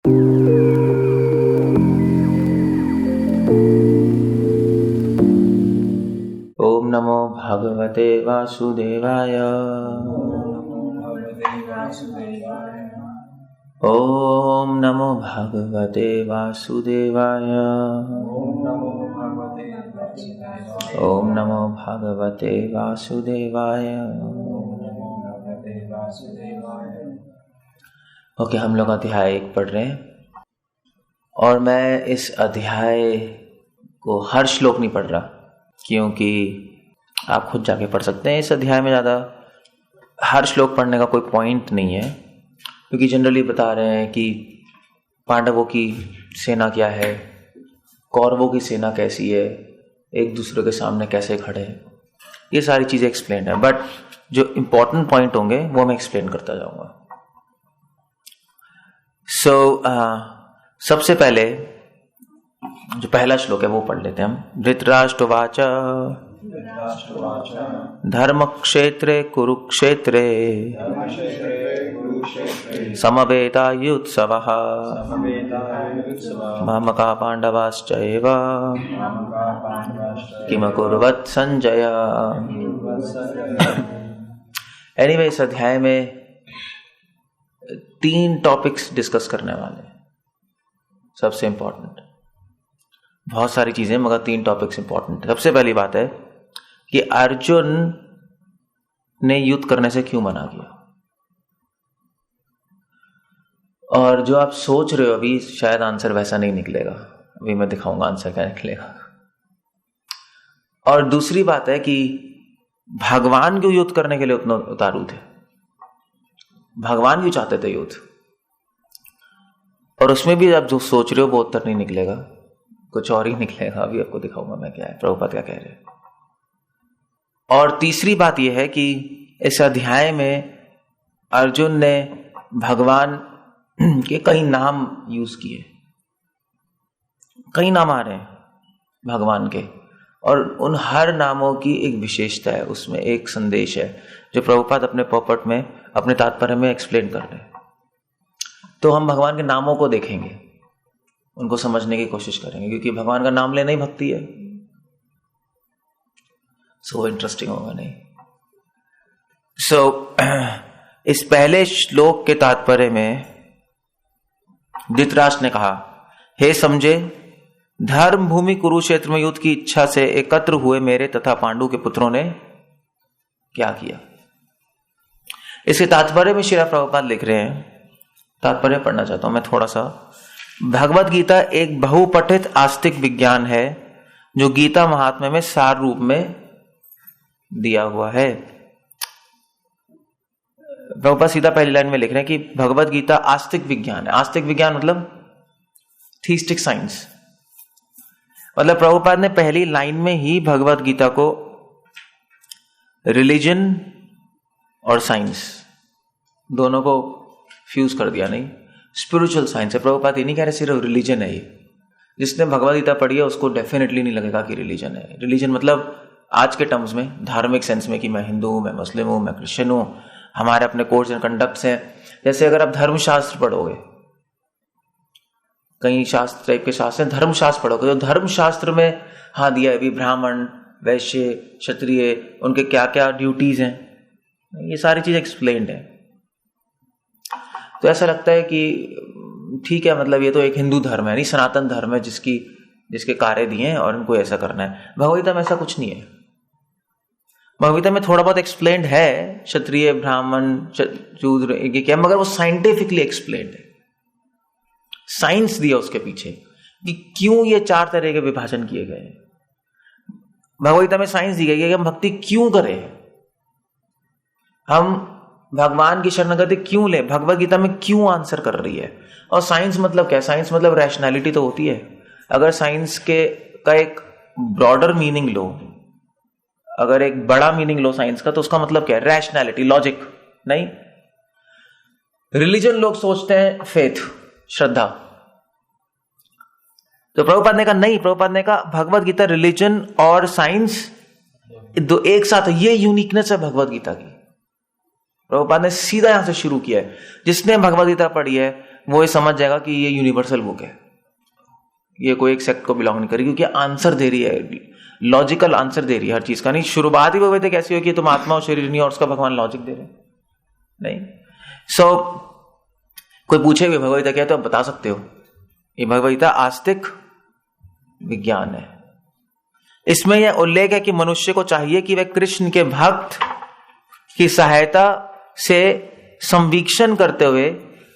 ओम नमो भगवते वासुदेवाय। ओम नमो भगवते वासुदेवाय। ओम नमो भगवते वासुदेवाय। ओके, हम लोग अध्याय 1 पढ़ रहे हैं और मैं इस अध्याय को हर श्लोक नहीं पढ़ रहा, क्योंकि आप खुद जाके पढ़ सकते हैं। इस अध्याय में ज़्यादा हर श्लोक पढ़ने का कोई पॉइंट नहीं है, क्योंकि जनरली बता रहे हैं कि पांडवों की सेना क्या है, कौरवों की सेना कैसी है, एक दूसरे के सामने कैसे खड़े हैं, ये सारी चीज़ें एक्सप्लेन है। बट जो इम्पोर्टेंट पॉइंट होंगे वो मैं एक्सप्लेन करता जाऊँगा। सबसे पहले जो पहला श्लोक है वो पढ़ लेते हैं हम। धृतराष्ट्रवाच धर्मक्षेत्रे कुरुक्षेत्रे समवेतायुत्सवः मामका पांडवाश्चैव किमकुर्वत् संजय। एनीवे, इस अध्याय में 3 टॉपिक्स डिस्कस करने वाले हैं। सबसे इंपॉर्टेंट, बहुत सारी चीजें मगर 3 टॉपिक्स इंपॉर्टेंट है। सबसे पहली बात है कि अर्जुन ने युद्ध करने से क्यों मना किया, और जो आप सोच रहे हो अभी शायद आंसर वैसा नहीं निकलेगा। अभी मैं दिखाऊंगा आंसर क्या निकलेगा। और दूसरी बात है कि भगवान क्यों युद्ध करने के लिए उतना उतारू थे, भगवान क्यों चाहते थे युद्ध, और उसमें भी आप जो सोच रहे हो वो उत्तर नहीं निकलेगा, कुछ और ही निकलेगा। अभी आपको दिखाऊंगा मैं क्या है, प्रभुपाद क्या कह रहे हैं। और तीसरी बात यह है कि इस अध्याय में अर्जुन ने भगवान के कई नाम यूज किए, कई नाम आ रहे हैं भगवान के, और उन हर नामों की एक विशेषता है, उसमें एक संदेश है जो प्रभुपाद अपने पॉपट में अपने तात्पर्य में एक्सप्लेन कर रहे हैं। तो हम भगवान के नामों को देखेंगे, उनको समझने की कोशिश करेंगे, क्योंकि भगवान का नाम लेना ही भक्ति है। सो इंटरेस्टिंग होगा नहीं। इस पहले श्लोक के तात्पर्य में धृतराष्ट्र ने कहा, हे समझे, धर्म भूमि कुरुक्षेत्र में युद्ध की इच्छा से एकत्र हुए मेरे तथा पांडु के पुत्रों ने क्या किया। इसके तात्पर्य में श्रील प्रभुपाद लिख रहे हैं, तात्पर्य पढ़ना चाहता हूं मैं थोड़ा सा। भगवत गीता एक बहुपठित आस्तिक विज्ञान है जो गीता महात्म्य में सार रूप में दिया हुआ है। प्रभुपाद सीधा पहली लाइन में लिख रहे हैं कि भगवत गीता आस्तिक विज्ञान है। आस्तिक विज्ञान मतलब थीस्टिक साइंस। मतलब प्रभुपाद ने पहली लाइन में ही भगवत गीता को रिलीजन और साइंस दोनों को फ्यूज कर दिया। नहीं, स्पिरिचुअल साइंस है। प्रभुपाद ये नहीं कह रहे सिर्फ रिलीजन है ये। जिसने भगवत गीता पढ़ी है उसको डेफिनेटली नहीं लगेगा कि रिलीजन है। रिलीजन मतलब आज के टर्म्स में, धार्मिक सेंस में, कि मैं हिंदू हूं, मैं मुस्लिम हूं, मैं क्रिश्चियन हूं, हमारे अपने कोड्स एंड कंडक्ट्स हैं। जैसे अगर आप धर्मशास्त्र पढ़ोगे, कई शास्त्र टाइप के शास्त्र हैं, धर्मशास्त्र पढ़ोगे तो धर्मशास्त्र में हाँ दिया है भी ब्राह्मण, वैश्य, क्षत्रिय, उनके क्या क्या ड्यूटीज हैं, ये सारी चीज एक्सप्लेन्ड है। तो ऐसा लगता है कि ठीक है, मतलब ये तो एक हिंदू धर्म है, नहीं सनातन धर्म है जिसके कार्य दिए हैं और इनको ऐसा करना है। भगवद्गीता में ऐसा कुछ नहीं है। भगवद्गीता में थोड़ा बहुत एक्सप्लेन्ड है, क्षत्रिय, ब्राह्मण, शूद्र, ये क्या, मगर वो साइंटिफिकली एक्सप्लेन्ड है। साइंस दिया उसके पीछे कि क्यों ये 4 तरह के विभाजन किए गए हैं। भगवद्गीता में साइंस दी गई है कि हम भक्ति क्यों करें, हम भगवान की शरणागति क्यों ले, भगवत गीता में क्यों आंसर कर रही है। और साइंस मतलब क्या है? साइंस मतलब रैशनैलिटी तो होती है। अगर साइंस का एक ब्रॉडर मीनिंग लो, अगर एक बड़ा मीनिंग लो साइंस का, तो उसका मतलब क्या है? Rationality, logic. नहीं, रिलीजन लोग सोचते हैं फेथ, श्रद्धा। तो प्रभुपाद ने कहा नहीं, प्रभुपाद ने कहा भगवत गीता रिलीजन और साइंस दो एक साथ। ये यूनिकनेस है भगवत गीता की। प्रभुपाद ने सीधा यहां से शुरू किया है। जिसने भगवत गीता पढ़ी है वो ये समझ जाएगा कि ये यूनिवर्सल बुक है, ये कोई एक सेक्ट को बिलोंग नहीं करेगी, क्योंकि आंसर दे रही है, लॉजिकल आंसर दे रही है हर चीज का। नहीं शुरुआत ही भगवद गीता कैसी हो कि तुम आत्मा और शरीर नहीं और उसका भगवान लॉजिक दे रहे नहीं। कोई पूछे भी भगवद गीता क्या है तो आप बता सकते हो, ये भगवद गीता आस्तिक विज्ञान है। इसमें यह उल्लेख है कि मनुष्य को चाहिए कि वह कृष्ण के भक्त की सहायता से संवीक्षण करते हुए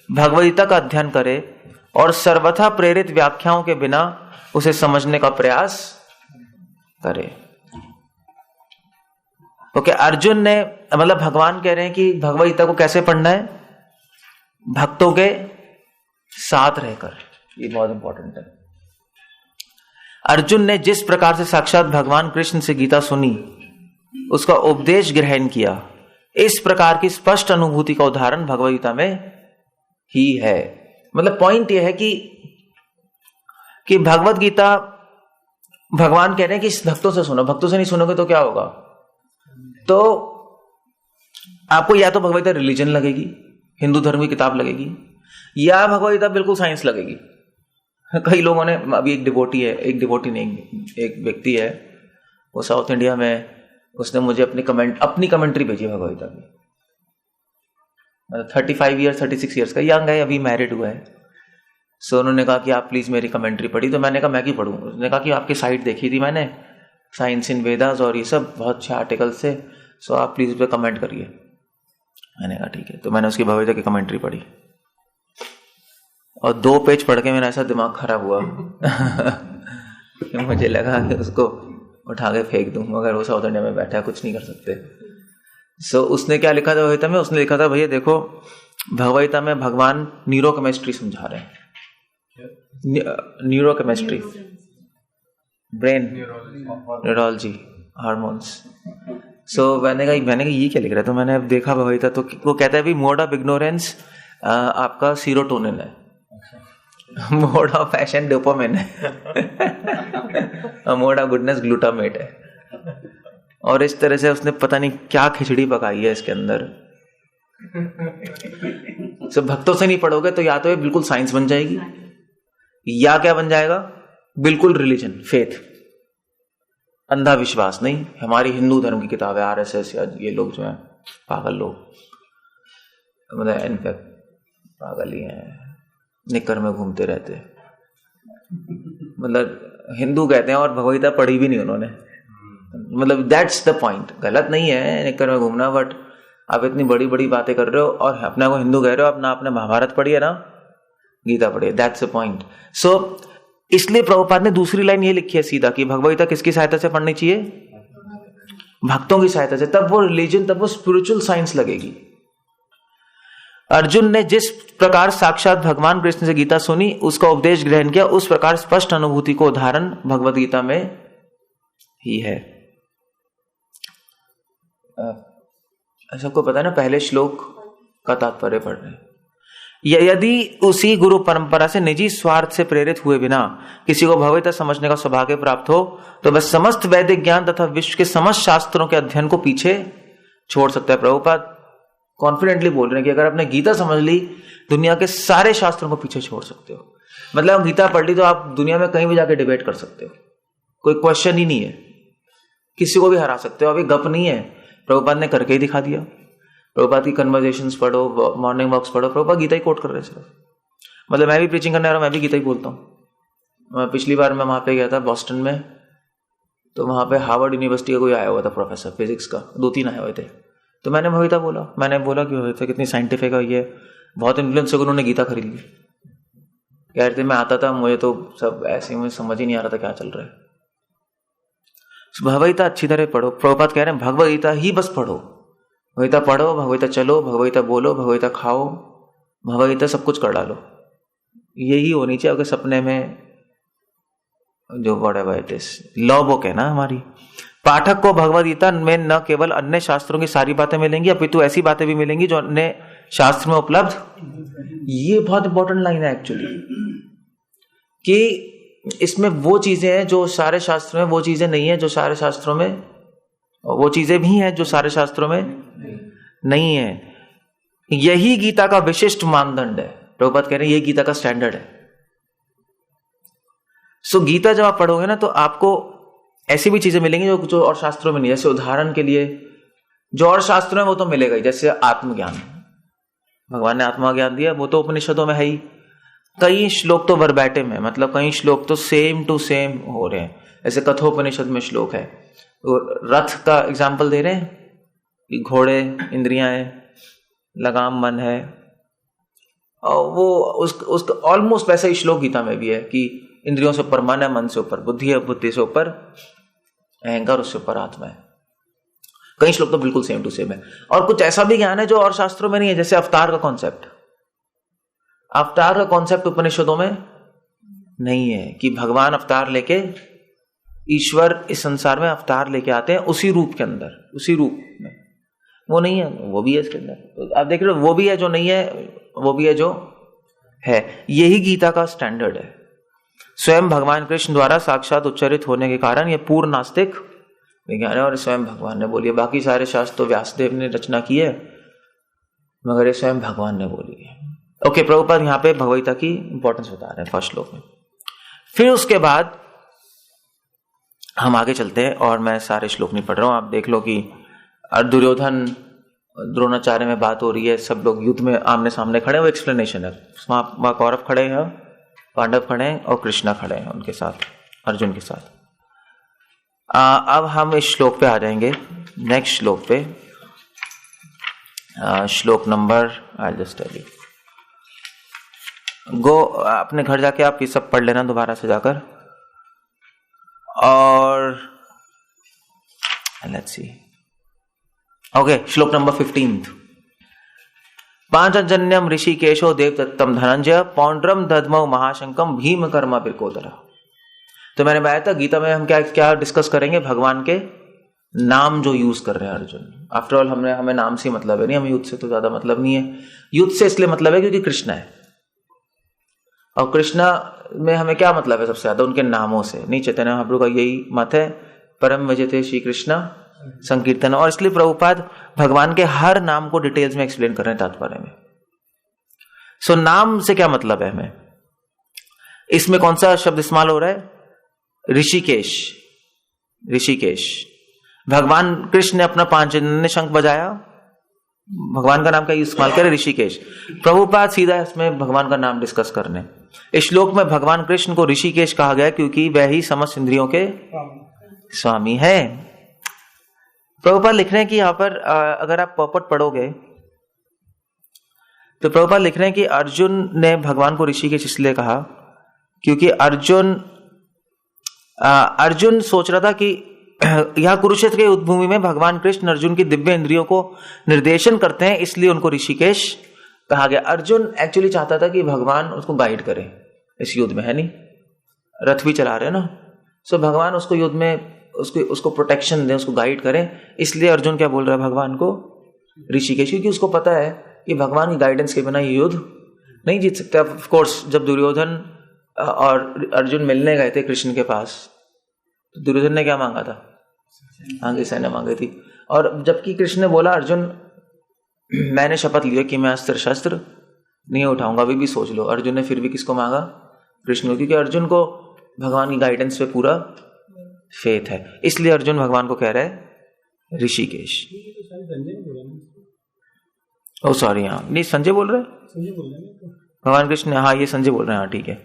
भगवद गीता का अध्ययन करे और सर्वथा प्रेरित व्याख्याओं के बिना उसे समझने का प्रयास करे। ओके, अर्जुन ने मतलब भगवान कह रहे हैं कि भगवद गीता को कैसे पढ़ना है, भक्तों के साथ रहकर। ये बहुत इंपॉर्टेंट है। अर्जुन ने जिस प्रकार से साक्षात भगवान कृष्ण से गीता सुनी, उसका उपदेश ग्रहण किया, इस प्रकार की स्पष्ट अनुभूति का उदाहरण भगवद गीता में ही है। मतलब पॉइंट यह है कि भगवद गीता भगवान कह रहे हैं कि इस भक्तों से सुनो, भक्तों से नहीं सुनोगे तो क्या होगा, तो आपको या तो भगवद गीता रिलीजन लगेगी, हिंदू धर्म की किताब लगेगी, या भगवद गीता बिल्कुल साइंस लगेगी। कई लोगों ने, अभी एक डिवोटी नहीं, एक व्यक्ति है वो साउथ इंडिया में, उसने मुझे अपनी कमेंट्री भेजी भगवद गीता की। मतलब 35 ईयर्स 36 ईयर्स का यंग है, अभी मैरिड हुआ है। सो उन्होंने कहा कि आप प्लीज मेरी कमेंट्री पढ़ी, तो मैंने कहा मैं क्यों पढ़ूं। उसने कहा कि आपकी साइट देखी थी मैंने, साइंस इन वेदास और ये सब बहुत अच्छे आर्टिकल से, सो आप प्लीज उस पर कमेंट करिए। मैंने कहा ठीक है, तो मैंने उसकी भगवद गीता की कमेंट्री पढ़ी और 2 पेज पढ़ के मेरा ऐसा दिमाग खराब हुआ मुझे लगा कि उसको उठा के फेंक दूं, मगर वो साउथ इंडिया में बैठा है, कुछ नहीं कर सकते। सो उसने क्या लिखा था भगवद गीता में, उसने लिखा था भैया देखो भगवद गीता में भगवान न्यूरोकेमिस्ट्री समझा रहे हैं, न्यूरोकेमिस्ट्री, ब्रेन न्यूरोलॉजी, हार्मोन्स। सो मैंने कहा ये क्या लिख रहा है, तो मैंने अब देखा भगवद गीता, तो वो कहता है मोड ऑफ इग्नोरेंस आपका सीरोटोनिन है, मोड ऑफ पैशन डोपामिन है, मोड ऑफ गुडनेस ग्लूटामेट है। और इस तरह से उसने पता नहीं क्या खिचड़ी पकाई है इसके अंदर। सब भक्तों से नहीं पढ़ोगे तो या तो ये बिल्कुल साइंस बन जाएगी, या क्या बन जाएगा, बिल्कुल रिलीजन, फेथ, अंधा विश्वास। नहीं, हमारी हिंदू धर्म की किताब है, आरएसएस या ये लोग जो है पागल लोग, मतलब इनफैक्ट पागल ही हैं, निक्कर में घूमते रहते, मतलब हिंदू कहते हैं और भगवद गीता पढ़ी भी नहीं उन्होंने। मतलब दैट्स द पॉइंट। गलत नहीं है निक्कर में घूमना, बट आप इतनी बड़ी बड़ी बातें कर रहे हो और अपने को हिंदू कह रहे हो, अपना आपने महाभारत पढ़ी है ना, गीता पढ़ी है, दैट्स द पॉइंट। सो इसलिए प्रभुपाद ने दूसरी लाइन ये लिखी है सीधा कि भगवद गीता किसकी सहायता से पढ़नी चाहिए, भक्तों की सहायता से, तब वो रिलीजन, तब वो स्पिरिचुअल साइंस लगेगी। अर्जुन ने जिस प्रकार साक्षात भगवान कृष्ण से गीता सुनी, उसका उपदेश ग्रहण किया, उस प्रकार स्पष्ट अनुभूति को उदाहरण भगवद गीता में ही है। सबको पता है ना, पहले श्लोक का तात्पर्य पढ़ रहे हैं। यदि उसी गुरु परंपरा से निजी स्वार्थ से प्रेरित हुए बिना किसी को भगवद गीता समझने का सौभाग्य प्राप्त हो, तो वह समस्त वैदिक ज्ञान तथा विश्व के समस्त शास्त्रों के अध्ययन को पीछे छोड़ सकता है। प्रभुपाद कॉन्फिडेंटली बोल रहे हैं कि अगर आपने गीता समझ ली, दुनिया के सारे शास्त्रों को पीछे छोड़ सकते हो। मतलब गीता पढ़ ली तो आप दुनिया में कहीं भी जाके डिबेट कर सकते हो, कोई क्वेश्चन ही नहीं है, किसी को भी हरा सकते हो। अभी गप नहीं है, प्रभुपाद ने करके ही दिखा दिया। प्रभुपाद की कन्वर्सेशंस पढ़ो, मॉर्निंग वॉक्स पढ़ो, प्रभुपाद गीता ही कोट कर रहे सिर्फ। मतलब मैं भी प्रीचिंग करने आ रहा हूं, मैं भी गीता ही बोलता हूँ। पिछली बार मैं वहां पे गया था बॉस्टन में, तो वहां पे हार्वर्ड यूनिवर्सिटी का कोई आया हुआ था प्रोफेसर फिजिक्स का, 2-3 आए हुए थे। तो मैंने भगवद गीता बोला, मैंने बोला कि भगवद गीता कितनी साइंटिफिक है, ये बहुत इन्फ्लुएंस होकर उन्होंने गीता खरीद ली। कह रहे थे मैं आता था, मुझे तो सब ऐसे, मुझे समझ ही नहीं आ रहा था क्या चल रहा है। भगवद गीता अच्छी तरह पढ़ो। प्रभुपाद कह रहे हैं भगवद गीता ही बस पढ़ो, भगवद गीता पढ़ो, भगवद गीता चलो, भगवद गीता बोलो, भगवद गीता खाओ, भगवद गीता सब कुछ कर डालो। यही होनी चाहिए आपके सपने में, जो whatever it is, law book है ना हमारी। पाठक को भगवद गीता में न केवल अन्य शास्त्रों की सारी बातें मिलेंगी, अपितु ऐसी बातें भी मिलेंगी जो अन्य शास्त्र में उपलब्ध। ये बहुत इंपॉर्टेंट लाइन है एक्चुअली, कि इसमें वो चीजें हैं जो सारे शास्त्रों में, वो चीजें नहीं है जो सारे शास्त्रों में, वो चीजें भी हैं जो सारे शास्त्रों में नहीं है। यही गीता का विशिष्ट मानदंड है। प्रभुपाद कह रहे हैं ये गीता का स्टैंडर्ड है। सो गीता जब आप पढ़ोगे ना तो आपको ऐसी भी चीजें मिलेंगी जो और शास्त्रों में नहीं। जैसे उदाहरण के लिए जो और शास्त्रों में वो तो मिलेगा ही, जैसे आत्मज्ञान, भगवान ने आत्मा ज्ञान दिया, वो तो उपनिषदों में है ही। कई श्लोक तो वर्बैटिम है, मतलब कई श्लोक तो सेम टू सेम हो रहे हैं। ऐसे कठोपनिषद में श्लोक है, रथ का एग्जाम्पल दे रहे हैं कि घोड़े इंद्रियां हैं, लगाम मन है, और वो उसका ऑलमोस्ट वैसा ही श्लोक गीता में भी है कि इंद्रियों से ऊपर मन है, मन से ऊपर बुद्धि है, बुद्धि से ऊपर अहंकार, उससे ऊपर आत्मा है। कई श्लोक तो बिल्कुल सेम टू सेम है। और कुछ ऐसा भी ज्ञान है जो और शास्त्रों में नहीं है, जैसे अवतार का कॉन्सेप्ट। अवतार का कॉन्सेप्ट उपनिषदों में नहीं है कि भगवान अवतार लेके, ईश्वर इस संसार में अवतार लेके आते हैं उसी रूप के अंदर, उसी रूप में, वो नहीं है, वो भी है इसके अंदर। तो आप देख रहे हो, वो भी है जो नहीं है, वो भी है जो है। यही गीता का स्टैंडर्ड है। स्वयं भगवान कृष्ण द्वारा साक्षात उच्चारित होने के कारण यह पूर्ण नास्तिक विज्ञान है, और स्वयं भगवान ने बोली है। बाकी सारे शास्त्र तो व्यासदेव ने रचना की है, मगर ये स्वयं भगवान ने बोली है। ओके, प्रभुपाद यहाँ पे भगवद्गीता की इंपॉर्टेंस बता रहे हैं फर्स्ट श्लोक में। फिर उसके बाद हम आगे चलते हैं, और मैं सारे श्लोक नहीं पढ़ रहा हूं, आप देख लो कि दुर्योधन द्रोणाचार्य में बात हो रही है, सब लोग युद्ध में आमने सामने खड़े हैं, वो एक्सप्लेनेशन है। वहां कौरव खड़े हैं, पांडव खड़े हैं, और कृष्णा खड़े हैं उनके साथ, अर्जुन के साथ। अब हम इस श्लोक पे आ जाएंगे, नेक्स्ट श्लोक पे, श्लोक number, I just tell you, go, अपने घर जाके आप ये सब पढ़ लेना दोबारा से जाकर। और लेट्स सी, ओके, श्लोक नंबर 15। पांचजन्यम ऋषिकेशो देवदत्तम धनंजय पौंड्रम दधमौ महाशंकम भीम कर्मा बिरकोदरा। तो मैंने बताया था गीता में हम क्या डिस्कस करेंगे, भगवान के नाम जो यूज कर रहे हैं अर्जुन। आफ्टर ऑल हमें नाम से मतलब है नहीं, हमें युद्ध से तो ज्यादा मतलब नहीं है। युद्ध से इसलिए मतलब है क्योंकि कृष्ण है, और कृष्णा में हमें क्या मतलब है सबसे ज्यादा, उनके नामों से। नहीं, चैतन्य महाप्रभु का यही मत है, परम विजयते श्री कृष्णा संकीर्तन। और इसलिए प्रभुपाद भगवान के हर नाम को डिटेल्स में एक्सप्लेन कर रहे हैं तात्पर्य में। सो नाम से क्या मतलब है हमें, इसमें कौन सा शब्द इस्तेमाल हो रहा है, ऋषिकेश। ऋषिकेश, भगवान कृष्ण ने अपना पांचजन्य शंख बजाया, भगवान का नाम का इस्तेमाल करे, ऋषिकेश। प्रभुपाद सीधा इसमें भगवान का नाम डिस्कस करने। इस श्लोक में भगवान कृष्ण को ऋषिकेश कहा गया क्योंकि वह ही समस्त इंद्रियों के स्वामी है। प्रभुपाद लिख रहे हैं कि यहां पर अगर आप पॉपट पढ़ोगे तो प्रभुपाद लिख रहे हैं कि अर्जुन ने भगवान को ऋषिकेश इसलिए कहा क्योंकि अर्जुन सोच रहा था कि यह कुरुक्षेत्र के युद्ध भूमि में भगवान कृष्ण अर्जुन की दिव्य इंद्रियों को निर्देशन करते हैं, इसलिए उनको ऋषिकेश कहा गया। अर्जुन एक्चुअली चाहता था कि भगवान उसको गाइड करे इस युद्ध में, है नहीं, रथ भी चला रहे हैं ना, सो भगवान उसको युद्ध में उसको प्रोटेक्शन दे, उसको गाइड करें। इसलिए अर्जुन क्या बोल रहा है भगवान को ऋषिकेश, क्योंकि उसको पता है कि भगवान की गाइडेंस के बिना ये युद्ध नहीं जीत सकते। ऑफ कोर्स जब दुर्योधन और अर्जुन मिलने गए थे कृष्ण के पास, तो दुर्योधन ने क्या मांगा था, आगे सेना मांगी थी। और जबकि कृष्ण ने बोला अर्जुन मैंने शपथ लिया कि मैं अस्त्र शस्त्र नहीं उठाऊंगा, अभी भी सोच लो। अर्जुन ने फिर भी किसको मांगा, कृष्ण को, क्योंकि अर्जुन को भगवान की गाइडेंस पे पूरा फेथ है। इसलिए अर्जुन भगवान को कह रहा है ऋषिकेश। ओ सॉरी, हाँ नहीं संजय बोल रहे हैं, भगवान कृष्ण, हाँ ये संजय बोल रहे हैं, हाँ ठीक है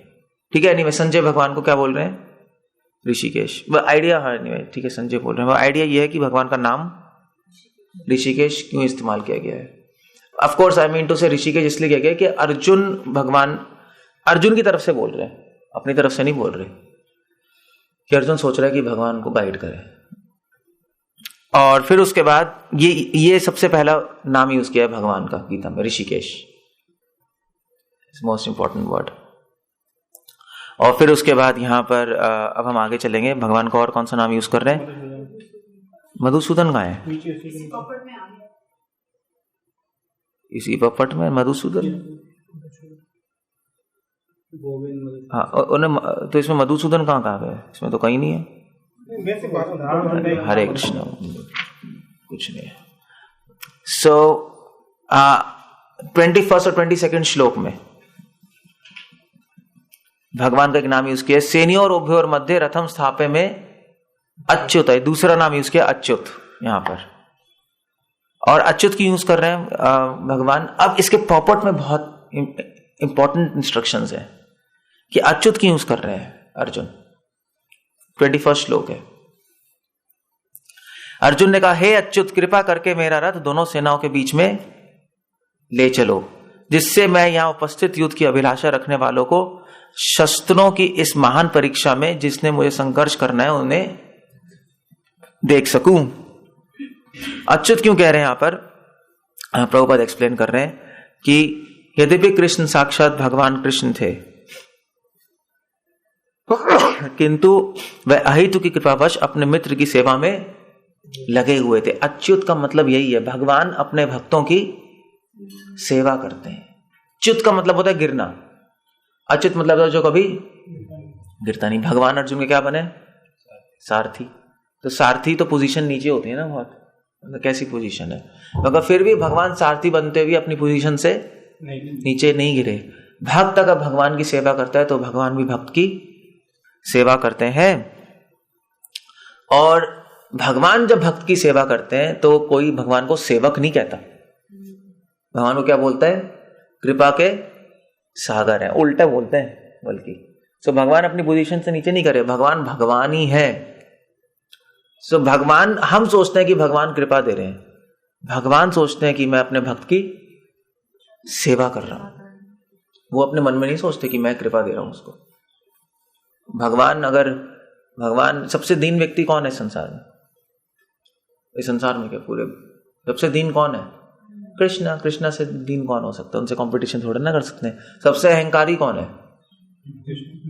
ठीक है। नहीं, संजय भगवान को क्या बोल रहे हैं, ऋषिकेश। वह आइडिया, हाँ नहीं ठीक है संजय बोल रहे हैं, वह आइडिया ये है कि भगवान का नाम ऋषिकेश क्यों इस्तेमाल किया गया है। Of course I mean to say Rishikesh इसलिए किया गया कि अर्जुन भगवान अर्जुन की तरफ से बोल रहे हैं, अपनी तरफ से नहीं बोल रहे, कि अर्जुन सोच रहा है कि भगवान को गाइड करे। और फिर उसके बाद ये सबसे पहला नाम यूज किया है भगवान का गीता में, ऋषिकेश, मोस्ट इंपॉर्टेंट वर्ड। और फिर उसके बाद यहां पर अब हम आगे चलेंगे, भगवान का और कौन सा नाम यूज कर रहे हैं, मधुसूदन का है, इसी पपट में मधुसूदन, हाँ तो इसमें मधुसूदन कहाँ कहा गया है, इसमें तो कहीं नहीं है। हरे कृष्ण, कुछ नहीं है। सो 21 और 22 श्लोक में भगवान का एक नाम यूज किया, सेनियोर उभयोर मध्य रथम स्थापे में अच्युत है, दूसरा नाम यूज किया अच्युत यहां पर, और अच्युत की यूज कर रहे हैं भगवान। अब इसके प्रॉपर्ट में बहुत इंपॉर्टेंट इंस्ट्रक्शंस है कि अच्युत की यूज कर रहे हैं अर्जुन। 21 श्लोक है। अर्जुन ने कहा, हे अच्युत कृपा करके मेरा रथ दोनों सेनाओं के बीच में ले चलो, जिससे मैं यहां उपस्थित युद्ध की अभिलाषा रखने वालों को शस्त्रों की इस महान परीक्षा में जिसने मुझे संघर्ष करना है उन्हें देख सकूं। अच्युत क्यों कह रहे हैं यहां पर? प्रभुपाद एक्सप्लेन कर रहे हैं कि यद्यपि कृष्ण साक्षात भगवान कृष्ण थे, किंतु वह अहेतु की कृपावश अपने मित्र की सेवा में लगे हुए थे। अच्युत का मतलब यही है, भगवान अपने भक्तों की सेवा करते हैं। च्युत का मतलब होता है गिरना, अच्युत मतलब होता है जो कभी गिरता नहीं। भगवान अर्जुन के क्या बने? सारथी। तो सारथी तो पोजीशन नीचे होती है ना बहुत, मतलब कैसी पोजीशन है, मगर फिर भी भगवान सारथी बनते हुए अपनी पोजीशन से नीचे नहीं गिरे। भक्त अगर भगवान की सेवा करता है तो भगवान भी भक्त की सेवा करते हैं। और भगवान जब भक्त की सेवा करते हैं तो कोई भगवान को सेवक नहीं कहता, भगवान को क्या बोलता है? कृपा के सागर है, उल्टा बोलते हैं बल्कि। सो भगवान अपनी पोजीशन से नीचे नहीं करे, भगवान भगवान ही है। सो भगवान, हम सोचते हैं कि भगवान कृपा दे रहे हैं, भगवान सोचते हैं कि मैं अपने भक्त की सेवा कर रहा हूं। वो अपने मन में नहीं सोचते कि मैं कृपा दे रहा हूं उसको। भगवान सबसे दीन व्यक्ति कौन है संसार में? इस संसार में क्या पूरे सबसे दीन कौन है? कृष्णा। कृष्णा से दीन कौन हो सकता है? उनसे कंपटीशन थोड़ा ना कर सकते हैं। सबसे अहंकारी कौन है?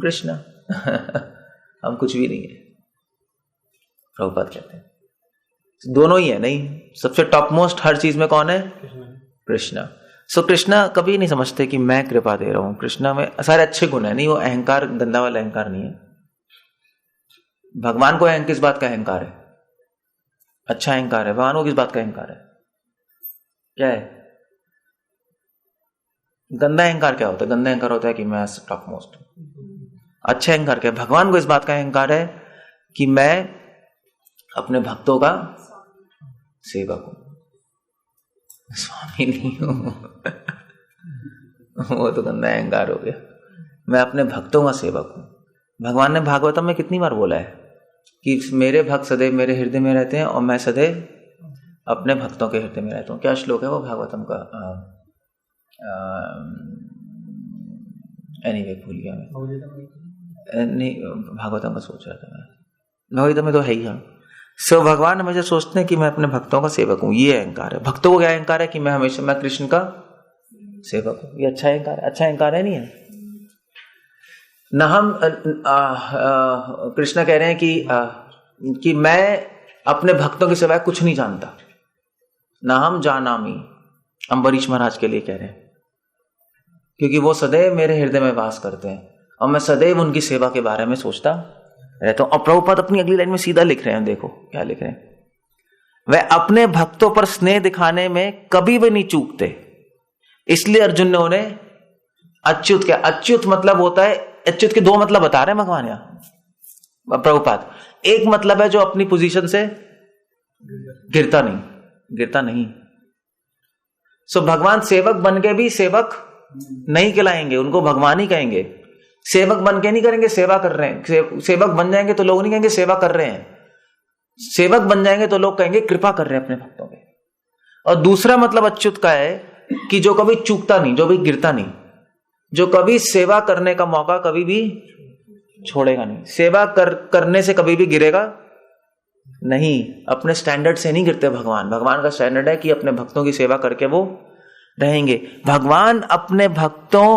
कृष्णा। हम कुछ भी नहीं है, प्रभुपाद कहते हैं दोनों ही है। नहीं, सबसे टॉप मोस्ट हर चीज में कौन है? कृष्णा। सो कृष्णा कभी नहीं समझते कि मैं कृपा दे रहा हूं। कृष्णा में सारे अच्छे गुण है, नहीं वो अहंकार, गंदा वाला अहंकार नहीं है। भगवान को किस बात का अहंकार है? अच्छा अहंकार है। भगवान को किस बात का अहंकार है? क्या है? गंदा अहंकार क्या होता है? गंदा अहंकार होता है कि मैं टॉप मोस्ट हूं। अच्छा अहंकार क्या है? भगवान को इस बात का अहंकार है कि मैं अपने भक्तों का सेवक हूं, स्वामी नहीं हूं। वो तो गंदा अहंकार हो गया। मैं अपने भक्तों का सेवक हूं। भगवान ने भागवतम में कितनी बार बोला है कि मेरे भक्त सदैव मेरे हृदय में रहते हैं और मैं सदैव अपने भक्तों के हृदय में रहता हूं। क्या श्लोक है वो भागवतम का? एनीवे भूल गया मैं, नहीं भागवतम का सोच रहा था मैं, भागवतम में तो है ही। हाँ, सो भगवान हमेशा सोचते हैं कि मैं अपने भक्तों का सेवक हूं। ये अहंकार है। भक्तों को क्या अहंकार है? कि मैं कृष्ण का सेवक हूं। ये अच्छा अहंकार है। अच्छा अहंकार है नहीं है ना। हम कृष्ण कह रहे हैं कि मैं अपने भक्तों की सिवाय कुछ नहीं जानता, ना हम जानामी। अम्बरीश महाराज के लिए कह रहे हैं, क्योंकि वो सदैव मेरे हृदय में वास करते हैं और मैं सदैव उनकी सेवा के बारे में सोचता रहता हूं। और प्रभुपाद अपनी अगली लाइन में सीधा लिख रहे हैं, देखो क्या लिख रहे हैं। वह अपने भक्तों पर स्नेह दिखाने में कभी भी नहीं चूकते, इसलिए अर्जुन ने उन्हें अच्युत क्या? अच्युत मतलब होता है, अच्युत के दो मतलब बता रहे हैं भगवान यहां प्रभुपाद। एक मतलब है जो अपनी पोजीशन से गिरता नहीं। सो भगवान सेवक बन के भी सेवक नहीं कहलाएंगे, उनको भगवान ही कहेंगे। सेवक बन के नहीं करेंगे, सेवा कर रहे हैं। सेवक बन जाएंगे तो लोग नहीं कहेंगे सेवा कर रहे हैं, सेवक बन जाएंगे तो लोग कहेंगे कृपा कर रहे हैं अपने भक्तों पे। और दूसरा मतलब अच्युत का है कि जो कभी चूकता नहीं, जो भी गिरता नहीं, जो कभी सेवा करने का मौका कभी भी छोड़ेगा नहीं, सेवा करने से कभी भी गिरेगा नहीं। अपने स्टैंडर्ड से नहीं गिरते भगवान। भगवान का स्टैंडर्ड है कि अपने भक्तों की सेवा करके वो रहेंगे। भगवान अपने भक्तों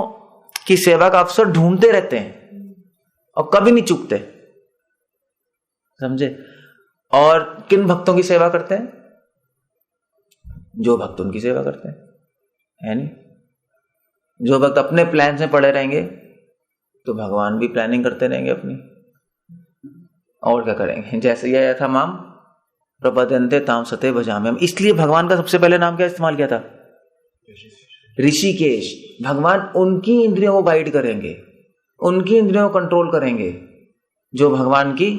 की सेवा का अवसर ढूंढते रहते हैं और कभी नहीं चूकते, समझे? और किन भक्तों की सेवा करते हैं? जो भक्त उनकी सेवा करते हैं, है नहीं? जो भक्त अपने प्लान में पड़े रहेंगे तो भगवान भी प्लानिंग करते रहेंगे अपनी, और क्या करेंगे? जैसे यह था माम प्रपद्यन्ते ताम सते भजाम्यहम्। इसलिए भगवान का सबसे पहले नाम क्या इस्तेमाल किया था? ऋषिकेश। भगवान उनकी इंद्रियों को गाइड करेंगे, उनकी इंद्रियों को कंट्रोल करेंगे जो भगवान की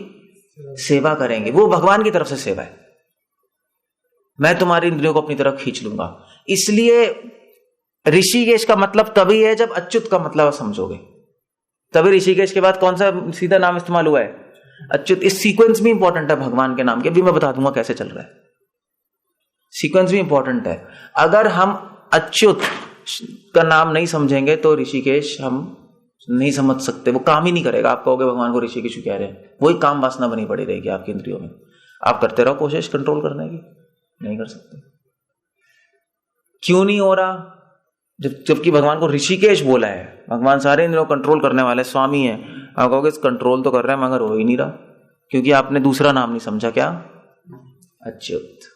सेवा करेंगे। वो भगवान की तरफ से सेवा है, मैं तुम्हारी इंद्रियों को अपनी तरफ खींच लूंगा। इसलिए ऋषिकेश का मतलब तभी है जब अच्युत का मतलब समझोगे, तभी ऋषिकेश के बाद कौन सा सीधा नाम इस्तेमाल हुआ है, अच्युत। इस सीक्वेंस भी इंपॉर्टेंट है भगवान के नाम के, अभी मैं बता दूंगा कैसे चल रहा है। सीक्वेंस भी इंपॉर्टेंट है। अगर हम अच्युत का नाम नहीं समझेंगे तो ऋषिकेश हम नहीं समझ सकते, वो काम ही नहीं करेगा। आप कहोगे भगवान को ऋषिकेश कह रहे हैं, वही काम वासना बनी पड़ी रहेगी आपकी इंद्रियों में। आप करते रहो कोशिश कंट्रोल करने की, नहीं कर सकते। क्यों नहीं हो रहा? जबकि भगवान को ऋषिकेश बोला है, भगवान सारे इंद्रियों को कंट्रोल करने वाले स्वामी है। आप कहोगे कंट्रोल तो कर रहे हैं मगर हो ही नहीं रहा, क्योंकि आपने दूसरा नाम नहीं समझा, क्या? अच्युत।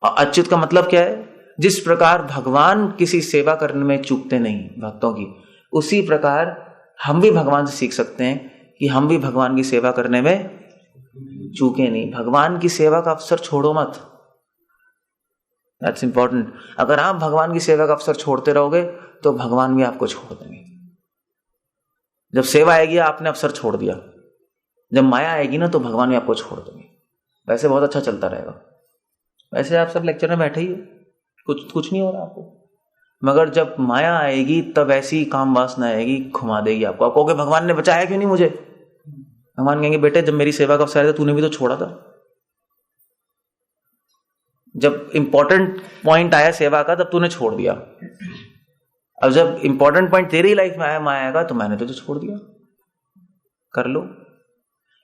और अच्युत का मतलब क्या है? जिस प्रकार भगवान किसी सेवा करने में चूकते नहीं भक्तों की, उसी प्रकार हम भी भगवान से सीख सकते हैं कि हम भी भगवान की सेवा करने में चूके नहीं। भगवान की सेवा का अवसर छोड़ो मत, दैट्स इंपॉर्टेंट। अगर आप भगवान की सेवा का अवसर छोड़ते रहोगे तो भगवान भी आपको छोड़ देंगे। जब सेवा आएगी आपने अवसर छोड़ दिया, जब माया आएगी ना तो भगवान भी आपको छोड़ देंगे। वैसे बहुत अच्छा चलता रहेगा, वैसे आप सब लेक्चर में बैठे ही हो, कुछ नहीं हो रहा आपको, मगर जब माया आएगी तब ऐसी काम वासना आएगी, घुमा देगी आपको। आप कहोगे भगवान ने बचाया क्यों नहीं मुझे? भगवान कहेंगे बेटे जब मेरी सेवा का अवसर आया था तूने भी तो छोड़ा था। जब इंपॉर्टेंट पॉइंट आया सेवा का तब तूने छोड़ दिया। अब जब इंपॉर्टेंट पॉइंट तेरी लाइफ में आया माया का तो मैंने तुझे छोड़ दिया, कर लो।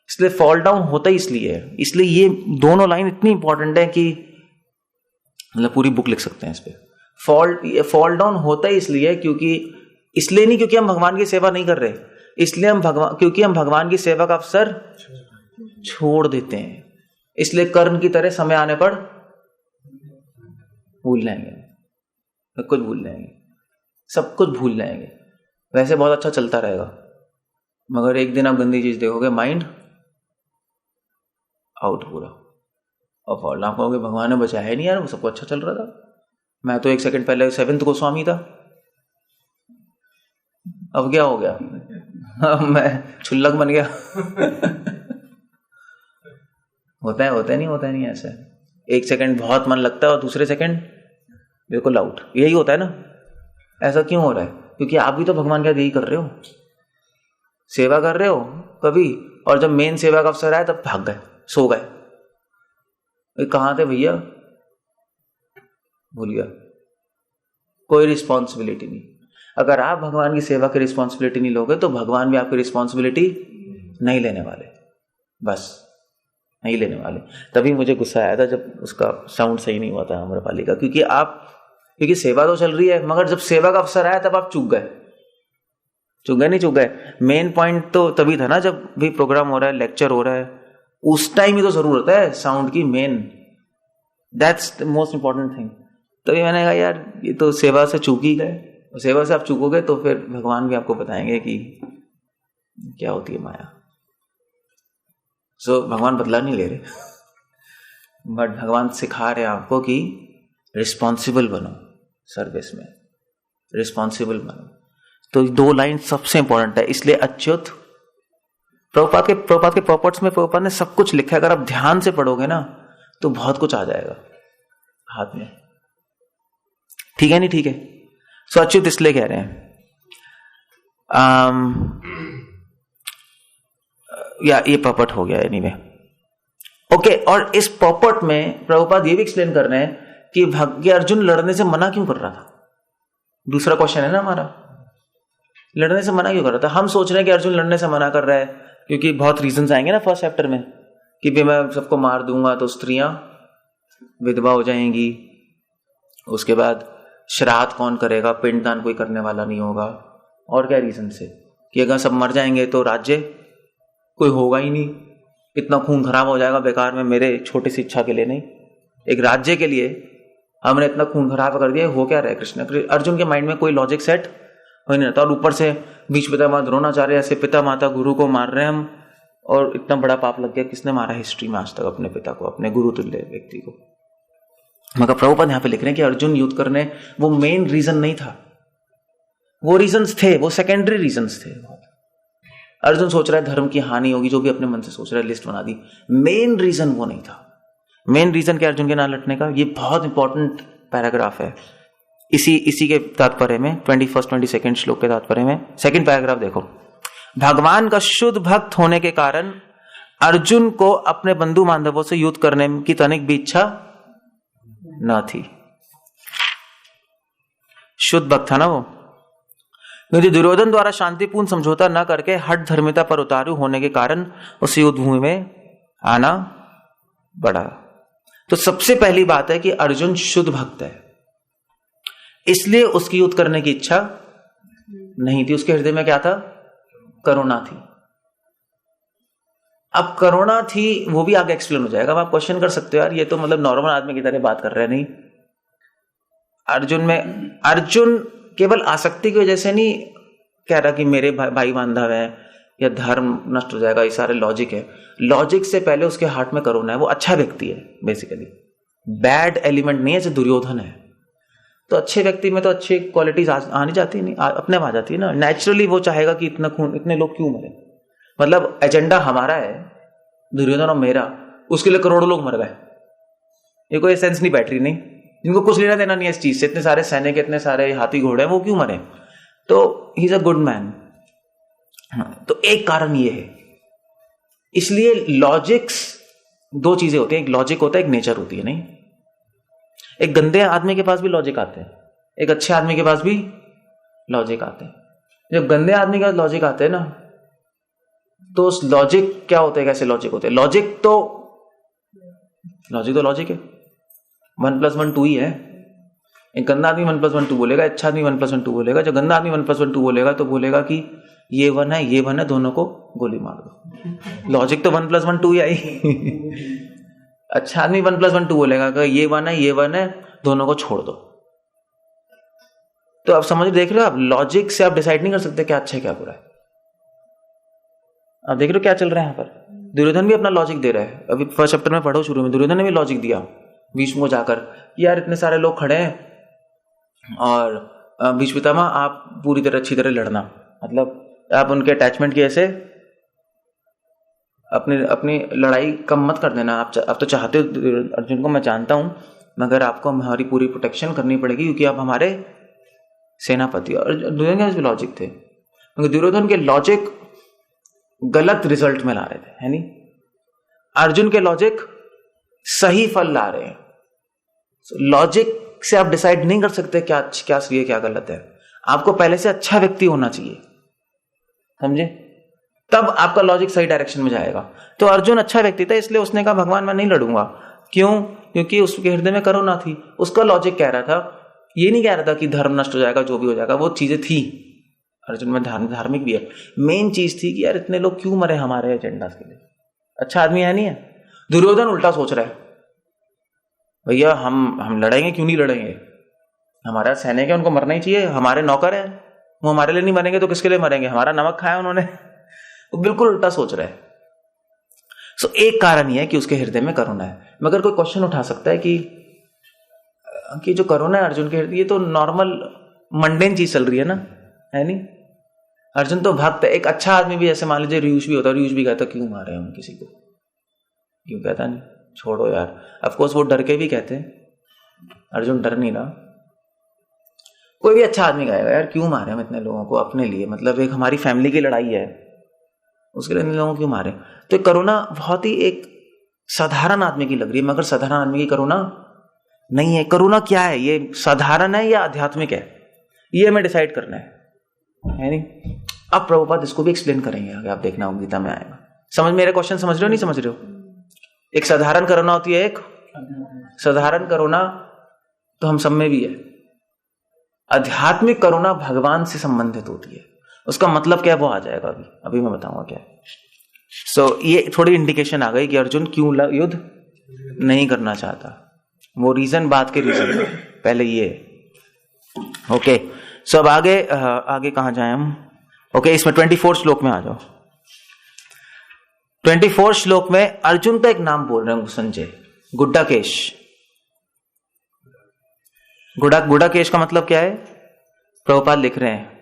इसलिए फॉल डाउन होता ही इसलिए है। इसलिए ये दोनों लाइन इतनी इंपॉर्टेंट है कि मतलब पूरी बुक लिख सकते हैं इस पे। फॉल डाउन होता ही इसलिए इसलिए नहीं क्योंकि हम भगवान की सेवा नहीं कर रहे, इसलिए क्योंकि हम भगवान की सेवा का अवसर छोड़ देते हैं। इसलिए कर्ण की तरह समय आने पर भूल जाएंगे, सब कुछ भूल जाएंगे, सब कुछ भूल जाएंगे। वैसे बहुत अच्छा चलता रहेगा, मगर एक दिन आप गंदी चीज देखोगे, माइंड आउट पूरा। और फॉल आप कहोगे भगवान ने बचाया है नहीं यार, वो सबको अच्छा चल रहा था, मैं तो 1 सेकंड पहले 7th को स्वामी था, अब क्या हो गया? मैं छुल्लक बन गया। होता है नहीं ऐसा। 1 सेकंड बहुत मन लगता है और दूसरे सेकंड बिल्कुल आउट, यही होता है ना। ऐसा क्यों हो रहा है? क्योंकि आप भी तो भगवान का यही कर रहे हो, सेवा कर रहे हो कभी, और जब मेन सेवा का अवसर आया तब भाग गए, सो गए। कहाँ थे भैया? भूल गया। कोई रिस्पॉन्सिबिलिटी नहीं। अगर आप भगवान की सेवा की रिस्पॉन्सिबिलिटी नहीं लोगे तो भगवान भी आपकी रिस्पॉन्सिबिलिटी नहीं लेने वाले, बस नहीं लेने वाले। तभी मुझे गुस्सा आया था जब उसका साउंड सही नहीं हुआ था आम्रपाली का, क्योंकि सेवा तो चल रही है, मगर जब सेवा का अवसर आया तब आप चूक गए। मेन पॉइंट तो तभी था ना जब भी प्रोग्राम हो रहा है, लेक्चर हो रहा है, उस टाइम ही तो जरूरत है साउंड की, main that's the most important thing. तभी मैंने कहा यार ये तो सेवा से चूक ही गए, सेवा से आप चूकोगे तो फिर भगवान भी आपको बताएंगे कि क्या होती है माया। भगवान बदला नहीं ले रहे, बट भगवान सिखा रहे आपको कि रिस्पॉन्सिबल बनो, सर्विस में रिस्पॉन्सिबल बनो। तो 2 लाइन सबसे इंपॉर्टेंट है। इसलिए अच्युत, प्रभुपाद के प्रॉपर्ट्स में प्रभुपाद ने सब कुछ लिखा है। अगर आप ध्यान से पढ़ोगे ना तो बहुत कुछ आ जाएगा हाथ में। ठीक है नहीं? ठीक है। सो अच्युत इसलिए कह रहे हैं या ये प्रॉपर्ट हो गया एनीवे। ओके, और इस प्रॉपर्ट में प्रभुपाद ये भी एक्सप्लेन कर रहे हैं कि अर्जुन लड़ने से मना क्यों कर रहा था। दूसरा क्वेश्चन है ना हमारा, लड़ने से मना क्यों कर रहा था? हम सोच रहे हैं कि अर्जुन लड़ने से मना कर रहा है क्योंकि बहुत रीजंस आएंगे ना फर्स्ट चैप्टर में कि भी मैं सबको मार दूंगा तो स्त्रियां विधवा हो जाएंगी, उसके बाद श्राद्ध कौन करेगा, पिंडदान कोई करने वाला नहीं होगा, और क्या रीजन से कि अगर सब मर जाएंगे तो राज्य कोई होगा ही नहीं, इतना खून खराब हो जाएगा बेकार में, मेरे छोटी सी इच्छा के लिए नहीं, एक राज्य के लिए हमने इतना खून खराब कर दिया। हो क्या रहा है कृष्ण? अर्जुन के माइंड में कोई लॉजिक सेट हो नहीं रहता, और ऊपर से बीच पितामह द्रोणाचार्य ऐसे पिता माता गुरु को मार रहे हैं हम, और इतना बड़ा पाप लग गया। किसने मारा हिस्ट्री में आज तक अपने पिता को, अपने गुरु तुल्य व्यक्ति को? मगर प्रभुपाद यहाँ पे लिख रहे हैं कि अर्जुन युद्ध करने वो मेन रीजन नहीं था, वो रीजंस थे, वो सेकेंडरी रीजंस थे। अर्जुन सोच रहा है धर्म की हानि होगी, जो भी अपने मन से सोच रहा है, लिस्ट बना दी। मेन रीजन वो नहीं था। मेन रीजन क्या अर्जुन के ना लड़ने का? ये बहुत इंपॉर्टेंट पैराग्राफ है इसी के तात्पर्य में, 22 श्लोक के तात्पर्य में। सेकंड पैराग्राफ देखो, भगवान का शुद्ध भक्त होने के कारण अर्जुन को अपने बंधु बांधवों से युद्ध करने की तनिक भी इच्छा न थी। शुद्ध भक्त था ना वो, क्योंकि दुर्योधन द्वारा शांतिपूर्ण समझौता न करके हठ धर्मिता पर उतारू होने के कारण उस युद्ध भूमि में आना पड़ा। तो सबसे पहली बात है कि अर्जुन शुद्ध भक्त है, इसलिए उसकी युद्ध करने की इच्छा नहीं थी। उसके हृदय में क्या था? करुणा थी। अब करुणा थी, वो भी आगे एक्सप्लेन हो जाएगा। अब आप क्वेश्चन कर सकते हो, यार ये तो मतलब नॉर्मल आदमी की तरह बात कर रहे हैं। नहीं, अर्जुन केवल आसक्ति की वजह से नहीं कह रहा कि मेरे भाई बांधव है या धर्म नष्ट हो जाएगा, ये सारे लॉजिक है। लॉजिक से पहले उसके हार्ट में करुणा है, वो अच्छा व्यक्ति है बेसिकली, बैड एलिमेंट नहीं है जैसे दुर्योधन है। तो अच्छे व्यक्ति में तो अच्छी क्वालिटीज आनी जाती नहीं, अपने आ जाती है ना, नेचुरली वो चाहेगा कि इतना खून, इतने लोग क्यों मरे। मतलब एजेंडा हमारा है दुर्योधन और मेरा, उसके लिए करोड़ों लोग मर गए, ये कोई सेंस नहीं बैटरी नहीं, जिनको कुछ लेना देना नहीं है इस चीज से, इतने सारे सैनिक, इतने सारे हाथी घोड़े हैं, वो क्यों मरे। तो he is a good man. तो एक कारण ये है, इसलिए लॉजिक्स दो चीजें होती हैं, एक लॉजिक होता है, एक नेचर होती है। नहीं, एक गंदे आदमी के पास भी लॉजिक आते हैं, एक अच्छे आदमी के पास भी लॉजिक आते हैं। जब गंदे आदमी के पास लॉजिक आते हैं ना, तो उस लॉजिक क्या होते हैं, कैसे लॉजिक होते हैं? लॉजिक तो लॉजिक है, 1+1 2 ही है। एक गंदा आदमी 1+1 2 बोलेगा, अच्छा आदमी 1+1 2 बोलेगा। जो गंदा आदमी 1+1 2 बोलेगा तो बोलेगा कि ये 1 है, ये 1 है, दोनों को गोली मार दो। लॉजिक तो 1+1 2 ही आई। अच्छा आदमी 1+1 2 बोलेगा कि ये 1 है, ये 1 है, दोनों को छोड़ दो। तो आप समझ देख रहे हो, आप लॉजिक से आप डिसाइड नहीं कर सकते क्या अच्छा है क्या बुरा है। आप देख रहे हो क्या चल रहा है यहाँ पर। दुर्योधन भी अपना लॉजिक दे रहा है। अभी फर्स्ट चैप्टर में पढ़ो, शुरू में दुर्योधन ने भी लॉजिक दिया भीष्म को जाकर, यार इतने सारे लोग खड़े हैं और भीष्म पितामह आप पूरी तरह अच्छी तरह लड़ना, मतलब आप उनके अटैचमेंट की ऐसे अपनी लड़ाई कम मत कर देना। आप तो चाहते हो अर्जुन को, मैं जानता हूं, मगर आपको हमारी पूरी प्रोटेक्शन करनी पड़ेगी क्योंकि आप हमारे सेनापति। और दुर्योधन के भी लॉजिक थे, क्योंकि दुर्योधन के लॉजिक गलत रिजल्ट में ला रहे थे, है नहीं। अर्जुन के लॉजिक सही फल ला रहे हैं। लॉजिक से आप डिसाइड नहीं कर सकते क्या सही है क्या गलत है। आपको पहले से अच्छा व्यक्ति होना चाहिए, समझे, तब आपका लॉजिक सही डायरेक्शन में जाएगा। तो अर्जुन अच्छा व्यक्ति था, इसलिए उसने कहा भगवान मैं नहीं लड़ूंगा। क्यों? क्योंकि उसके हृदय में करुणा थी। उसका लॉजिक कह रहा था, ये नहीं कह रहा था कि धर्म नष्ट हो जाएगा, जो भी हो जाएगा, वो चीजें थी। अर्जुन में धार्मिक भी है। मेन चीज थी कि यार इतने लोग क्यों मरे हमारे एजेंडा के लिए, अच्छा आदमी है नहीं है। दुर्योधन उल्टा सोच रहा है, भैया हम लड़ेंगे, क्यों नहीं लड़ेंगे, हमारा सैनिक है, उनको मरना ही चाहिए, हमारे नौकर है, वो हमारे लिए नहीं मरेंगे तो किसके लिए मरेंगे, हमारा नमक खाया उन्होंने। वो बिल्कुल उल्टा सोच रहा है। सो एक कारण यह है कि उसके हृदय में करुणा है। मगर कोई क्वेश्चन उठा सकता है कि जो करुणा है अर्जुन के हृदय, ये तो नॉर्मल मंडेन चीज चल रही है ना, है नहीं। अर्जुन तो भक्त है। एक अच्छा आदमी भी, जैसे मान लीजिए ऋषि भी होता है, ऋषि भी कहता क्यों मारे हम किसी को, क्यों कहता नहीं, छोड़ो यार। ऑफकोर्स वो डर के भी कहते हैं, अर्जुन डर नहीं रहा। कोई भी अच्छा आदमी कहेगा यार क्यों मारे हम इतने लोगों को, अपने लिए, मतलब एक हमारी फैमिली की लड़ाई है, उसके लिए इन लोगों को क्यों मारे। तो करुणा बहुत ही एक साधारण आदमी की लग रही है, मगर साधारण आदमी की करुणा नहीं है। करुणा क्या है, ये साधारण है या आध्यात्मिक है, ये हमें डिसाइड करना है नहीं। अब प्रभुपाद इसको भी एक्सप्लेन करेंगे आगे, आप देखना गीता में आएगा। समझ, मेरे क्वेश्चन समझ रहे हो नहीं समझ रहे हो। एक साधारण करुणा होती है, एक साधारण करुणा तो हम सब में भी है। आध्यात्मिक करुणा भगवान से संबंधित होती है। उसका मतलब क्या है वो आ जाएगा अभी मैं बताऊंगा क्या है। सो ये थोड़ी इंडिकेशन आ गई कि अर्जुन क्यों युद्ध नहीं करना चाहता। वो रीजन बात के रीजन पहले ये। ओके, सो अब आगे कहां जाए हम। ओके, इसमें 24 श्लोक में आ जाओ। 24 श्लोक में अर्जुन का एक नाम बोल रहे हैं, संजय, गुड्डाकेश। गुड्डाकेश का मतलब क्या है? प्रभुपाद लिख रहे हैं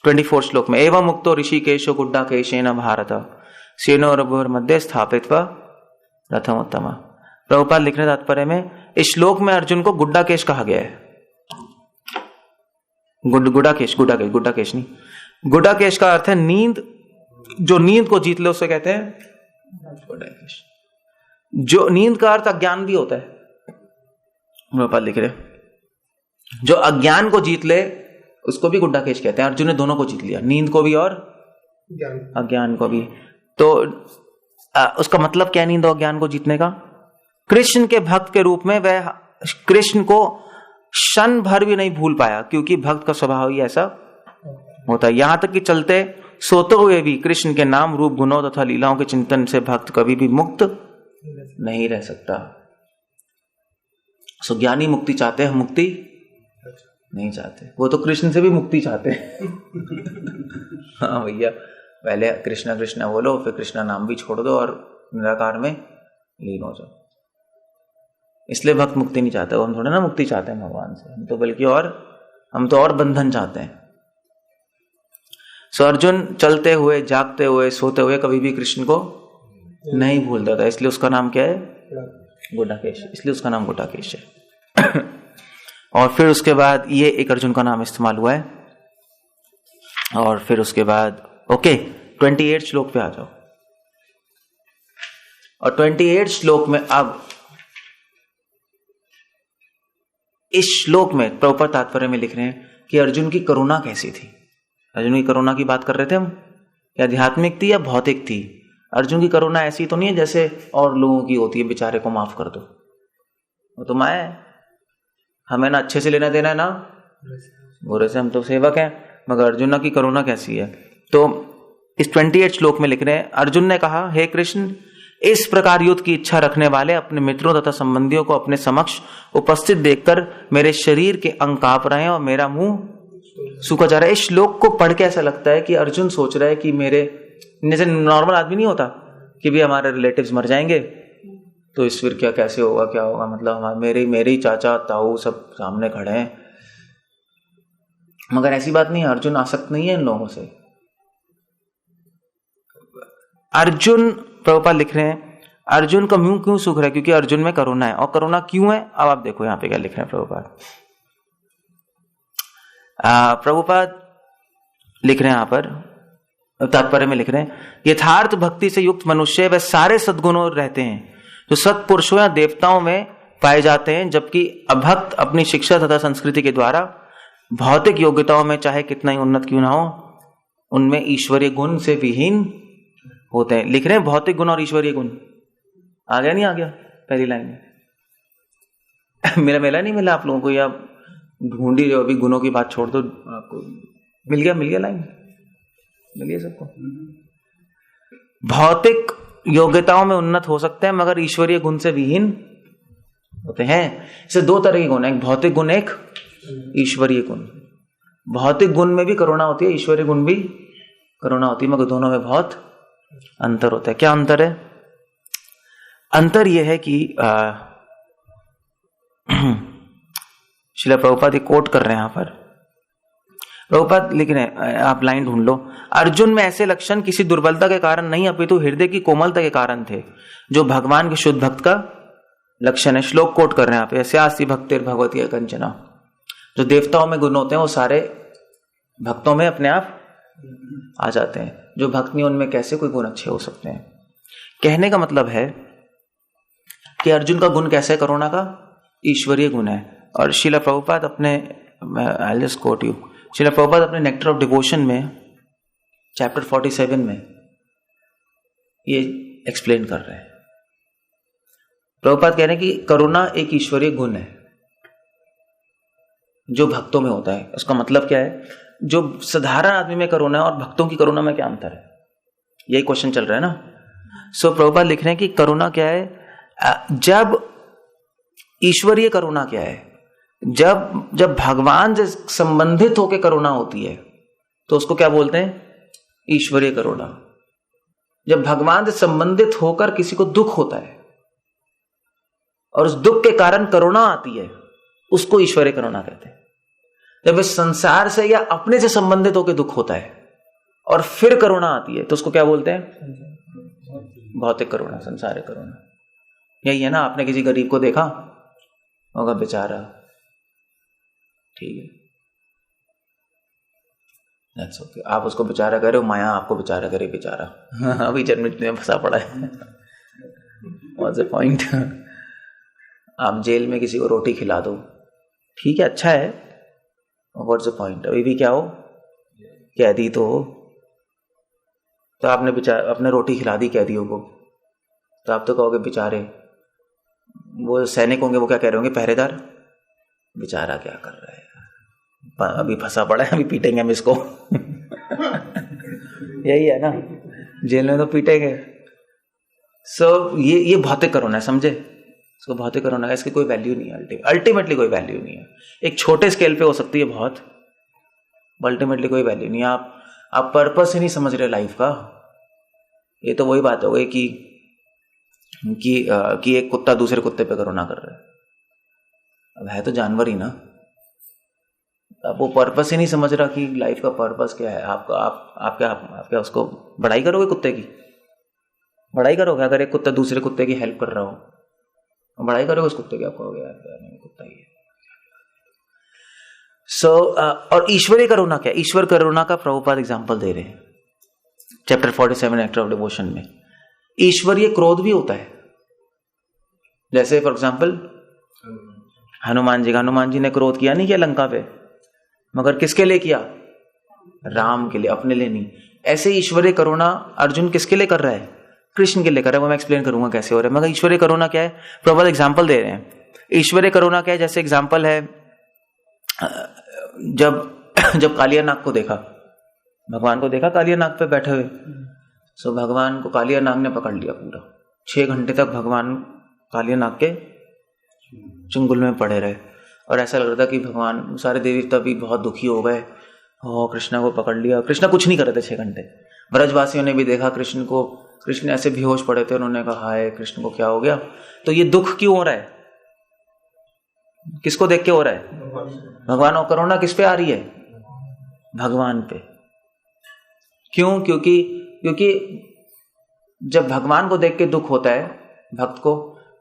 24 श्लोक में, एवं मुक्तो ऋषिकेशो गुड्डाकेशेन भारत सेनो रघुवर मध्य स्थापित रथम उत्तम। प्रभुपाद लिखने तात्पर्य में इस श्लोक में अर्जुन को गुड्डाकेश कहा गया है। गुड्डाकेश नहीं, गुड्डाकेश का अर्थ है नींद, जो नींद को जीत ले उसे कहते हैं गुड्डाकेश। जो नींद का अर्थ अज्ञान भी होता है, प्रभुपाद लिख रहे, जो अज्ञान को जीत ले उसको भी गुड्डाकेश कहते हैं। अर्जुन ने दोनों को जीत लिया, नींद को भी और अज्ञान को भी। तो उसका मतलब क्या है नींद और अज्ञान को जीतने का? कृष्ण के भक्त के रूप में वह कृष्ण को क्षण भर भी नहीं भूल पाया, क्योंकि भक्त का स्वभाव ही ऐसा होता है। यहां तक कि चलते सोते हुए भी कृष्ण के नाम रूप गुणों तथा लीलाओं के चिंतन से भक्त कभी भी मुक्त नहीं रह सकता। सो ज्ञानी मुक्ति चाहते हैं, मुक्ति नहीं चाहते। वो तो कृष्ण से भी मुक्ति चाहते हैं। हाँ भैया, पहले कृष्णा कृष्णा बोलो, फिर कृष्णा नाम भी छोड़ दो और निराकार में लीन हो जाओ। इसलिए भक्त मुक्ति नहीं चाहते। हम थोड़े ना मुक्ति चाहते हैं भगवान से, हम तो बल्कि हम तो और बंधन चाहते हैं। सो अर्जुन चलते हुए, जागते हुए, सोते हुए कभी भी कृष्ण को नहीं भूलता था, इसलिए उसका नाम क्या है? गुड्डाकेश। इसलिए उसका नाम गुड्डाकेश है। और फिर उसके बाद ये एक अर्जुन का नाम इस्तेमाल हुआ है। और फिर उसके बाद 28 श्लोक पे आ जाओ। और 28 श्लोक में अब इस श्लोक में प्रभुपाद तात्पर्य में लिख रहे हैं कि अर्जुन की करुणा कैसी थी। अर्जुन की करुणा की बात कर रहे थे हम, या आध्यात्मिक थी या भौतिक थी। अर्जुन की करुणा ऐसी तो नहीं है जैसे और लोगों की होती है, बेचारे को माफ कर दो, वो तो माया है, हमें ना अच्छे से लेना देना है ना बुरे से, हम तो सेवक हैं। मगर अर्जुन की करुणा कैसी है? तो इस 28 श्लोक में लिख रहे हैं, अर्जुन ने कहा, हे कृष्ण, इस प्रकार युद्ध की इच्छा रखने वाले अपने मित्रों तथा संबंधियों को अपने समक्ष उपस्थित देखकर मेरे शरीर के अंग कांप रहे हैं और मेरा मुंह सूखा जा रहा है। इस श्लोक को पढ़ के ऐसा लगता है कि अर्जुन सोच रहा है कि मेरे, जैसे नॉर्मल आदमी नहीं होता कि भी हमारे रिलेटिव्स मर जाएंगे तो इस फिर क्या, कैसे होगा, क्या होगा, मतलब मेरे ही चाचा ताऊ सब सामने खड़े हैं। मगर ऐसी बात नहीं है, अर्जुन आसक्त नहीं है इन लोगों से। अर्जुन, प्रभुपाद लिख रहे हैं, अर्जुन का मुंह क्यों सूख रहा है? क्योंकि अर्जुन में करुणा है। और करुणा क्यों है? अब आप देखो यहां पे क्या लिख रहे हैं प्रभुपाद। प्रभुपाद लिख रहे हैं यहां पर, तात्पर्य में लिख रहे हैं, यथार्थ भक्ति से युक्त मनुष्य वह सारे सद्गुणों रहते हैं जो सत्पुरुषों या देवताओं में पाए जाते हैं, जबकि अभक्त अपनी शिक्षा तथा संस्कृति के द्वारा भौतिक योग्यताओं में चाहे कितना ही उन्नत क्यों ना हो, उनमें ईश्वरीय गुण से विहीन होते हैं। लिख रहे हैं भौतिक गुण और ईश्वरीय गुण। आ गया नहीं आ गया पहली लाइन में? मेला नहीं मिला आप लोगों को, या ढूंढी रहे हो अभी? गुणों की बात छोड़ दो, आपको मिल गया लाइन, मिल गया सबको। भौतिक योग्यताओं में उन्नत हो सकते हैं मगर ईश्वरीय गुण से विहीन होते हैं। इसे दो तरह के गुण है, एक भौतिक गुण, एक ईश्वरीय गुण। भौतिक गुण में भी करुणा होती है, ईश्वरीय गुण भी करुणा होती है, मगर दोनों में बहुत अंतर होता है। क्या अंतर है? अंतर यह है कि श्रील प्रभुपाद कोट कर रहे हैं यहां पर। प्रभुपाद लिख रहे हैं, आप लाइन ढूंढ लो, अर्जुन में ऐसे लक्षण किसी दुर्बलता के कारण नहीं अपितु हृदय की कोमलता के कारण थे, जो भगवान के शुद्ध भक्त का लक्षण है। श्लोक कोट कर रहे हैं आप, ऐसे आस्ति भक्तिर भगवती कंचना। जो देवताओं में गुण होते हैं वो सारे भक्तों में अपने आप आ जाते हैं, जो भक्त नहीं उनमें कैसे कोई गुण अच्छे हो सकते हैं। कहने का मतलब है कि अर्जुन का गुण कैसे? करुणा का ईश्वरीय गुण है। और श्रील प्रभुपाद अपने, I'll just quote you, Srila Prabhupada अपने नेक्टर ऑफ डिवोशन में चैप्टर 47 में ये एक्सप्लेन कर रहे हैं। प्रभुपाद कह रहे हैं कि करुणा एक ईश्वरीय गुण है जो भक्तों में होता है। उसका मतलब क्या है? जो साधारण आदमी में करुणा है और भक्तों की करुणा में क्या अंतर है, यही क्वेश्चन चल रहा है ना। सो प्रभुपाद लिख रहे हैं कि करुणा क्या है? जब ईश्वरीय करुणा क्या है? जब भगवान से संबंधित होकर करुणा होती है तो उसको क्या बोलते हैं? ईश्वरीय करुणा। जब भगवान से संबंधित होकर किसी को दुख होता है और उस दुख के कारण करुणा आती है, उसको ईश्वरीय करुणा कहते हैं। जब इस संसार से या अपने से संबंधित होकर दुख होता है और फिर करुणा आती है तो उसको क्या बोलते हैं? भौतिक करुणा, संसारिक करुणा। यही है ना, आपने किसी गरीब को देखा होगा, बेचारा, ठीक है, That's okay. आप उसको बेचारा करे, माया आपको बेचारा करे, बेचारा अभी जन्म में फंसा पड़ा है। What's the point? आप जेल में किसी को रोटी खिला दो, ठीक है, अच्छा है, What's the point? अभी भी क्या हो, कैदी तो हो, तो आपने बेचारा अपने रोटी खिला दी कैदियों को, तो आप तो कहोगे बेचारे। वो सैनिक होंगे, वो क्या कह रहे होंगे, पहरेदार, बेचारा क्या कर रहा है, अभी फंसा पड़ा है, अभी पीटेंगे हम इसको। यही है ना, जेल में तो पीटेंगे। ये भौतिक करुणा है, समझे? इसको भौतिक करुणा है, इसकी कोई वैल्यू नहीं है, अल्टीमेटली कोई वैल्यू नहीं है। एक छोटे स्केल पे हो सकती है बहुत, अल्टीमेटली कोई वैल्यू नहीं है। आप पर्पस ही नहीं समझ रहे लाइफ का। ये तो वही बात हो गई कि एक कुत्ता दूसरे कुत्ते पे करुणा कर रहा है, अब है तो जानवर ही ना। अब वो पर्पस ही नहीं समझ रहा कि लाइफ का पर्पस क्या है। आप क्या उसको बड़ाई करोगे? कुत्ते की बड़ाई करोगे? अगर एक कुत्ता दूसरे कुत्ते की हेल्प कर रहा हो, बड़ाई करोगे उस कुत्ते की? आप कहोगे यार कुत्ता ही है। और ईश्वरीय करुणा क्या? ईश्वर करुणा का प्रभुपाद एग्जाम्पल दे रहे हैं चैप्टर 47 एक्ट ऑफ डिवोशन में। ईश्वरीय क्रोध भी होता है, जैसे फॉर एग्जाम्पल हनुमान जी ने क्रोध किया नहीं किया लंका पे, मगर किसके लिए किया? राम के लिए, अपने लिए नहीं। ऐसे ईश्वरीय करुणा अर्जुन किसके लिए कर रहा है? कृष्ण के लिए कर रहा है। वो मैं एक्सप्लेन करूंगा कैसे हो रहा है, मगर ईश्वरीय करुणा क्या है प्रभुपाद एग्जाम्पल दे रहे हैं। ईश्वरीय करुणा क्या है? जैसे एग्जाम्पल है, जब कालिया नाग को देखा, भगवान को देखा कालिया नाग पे बैठे हुए, सो भगवान को कालिया नाग ने पकड़ लिया। पूरा 6 घंटे तक भगवान कालिया नाग के चुंगल में पड़े रहे, और ऐसा लग रहा था कि भगवान, सारे देवी देवता भी बहुत दुखी हो गए, कृष्णा को पकड़ लिया। कृष्णा कुछ नहीं कर रहे थे 6 घंटे। ब्रजवासियों ने भी देखा कृष्ण को, कृष्ण ऐसे बेहोश पड़े थे, उन्होंने कहा हाय कृष्ण को क्या हो गया। तो ये दुख क्यों हो रहा है? किसको देख के हो रहा है? भगवान। और करुणा किस पे आ रही है? भगवान पे। क्यों? क्योंकि जब भगवान को देख के दुख होता है भक्त को,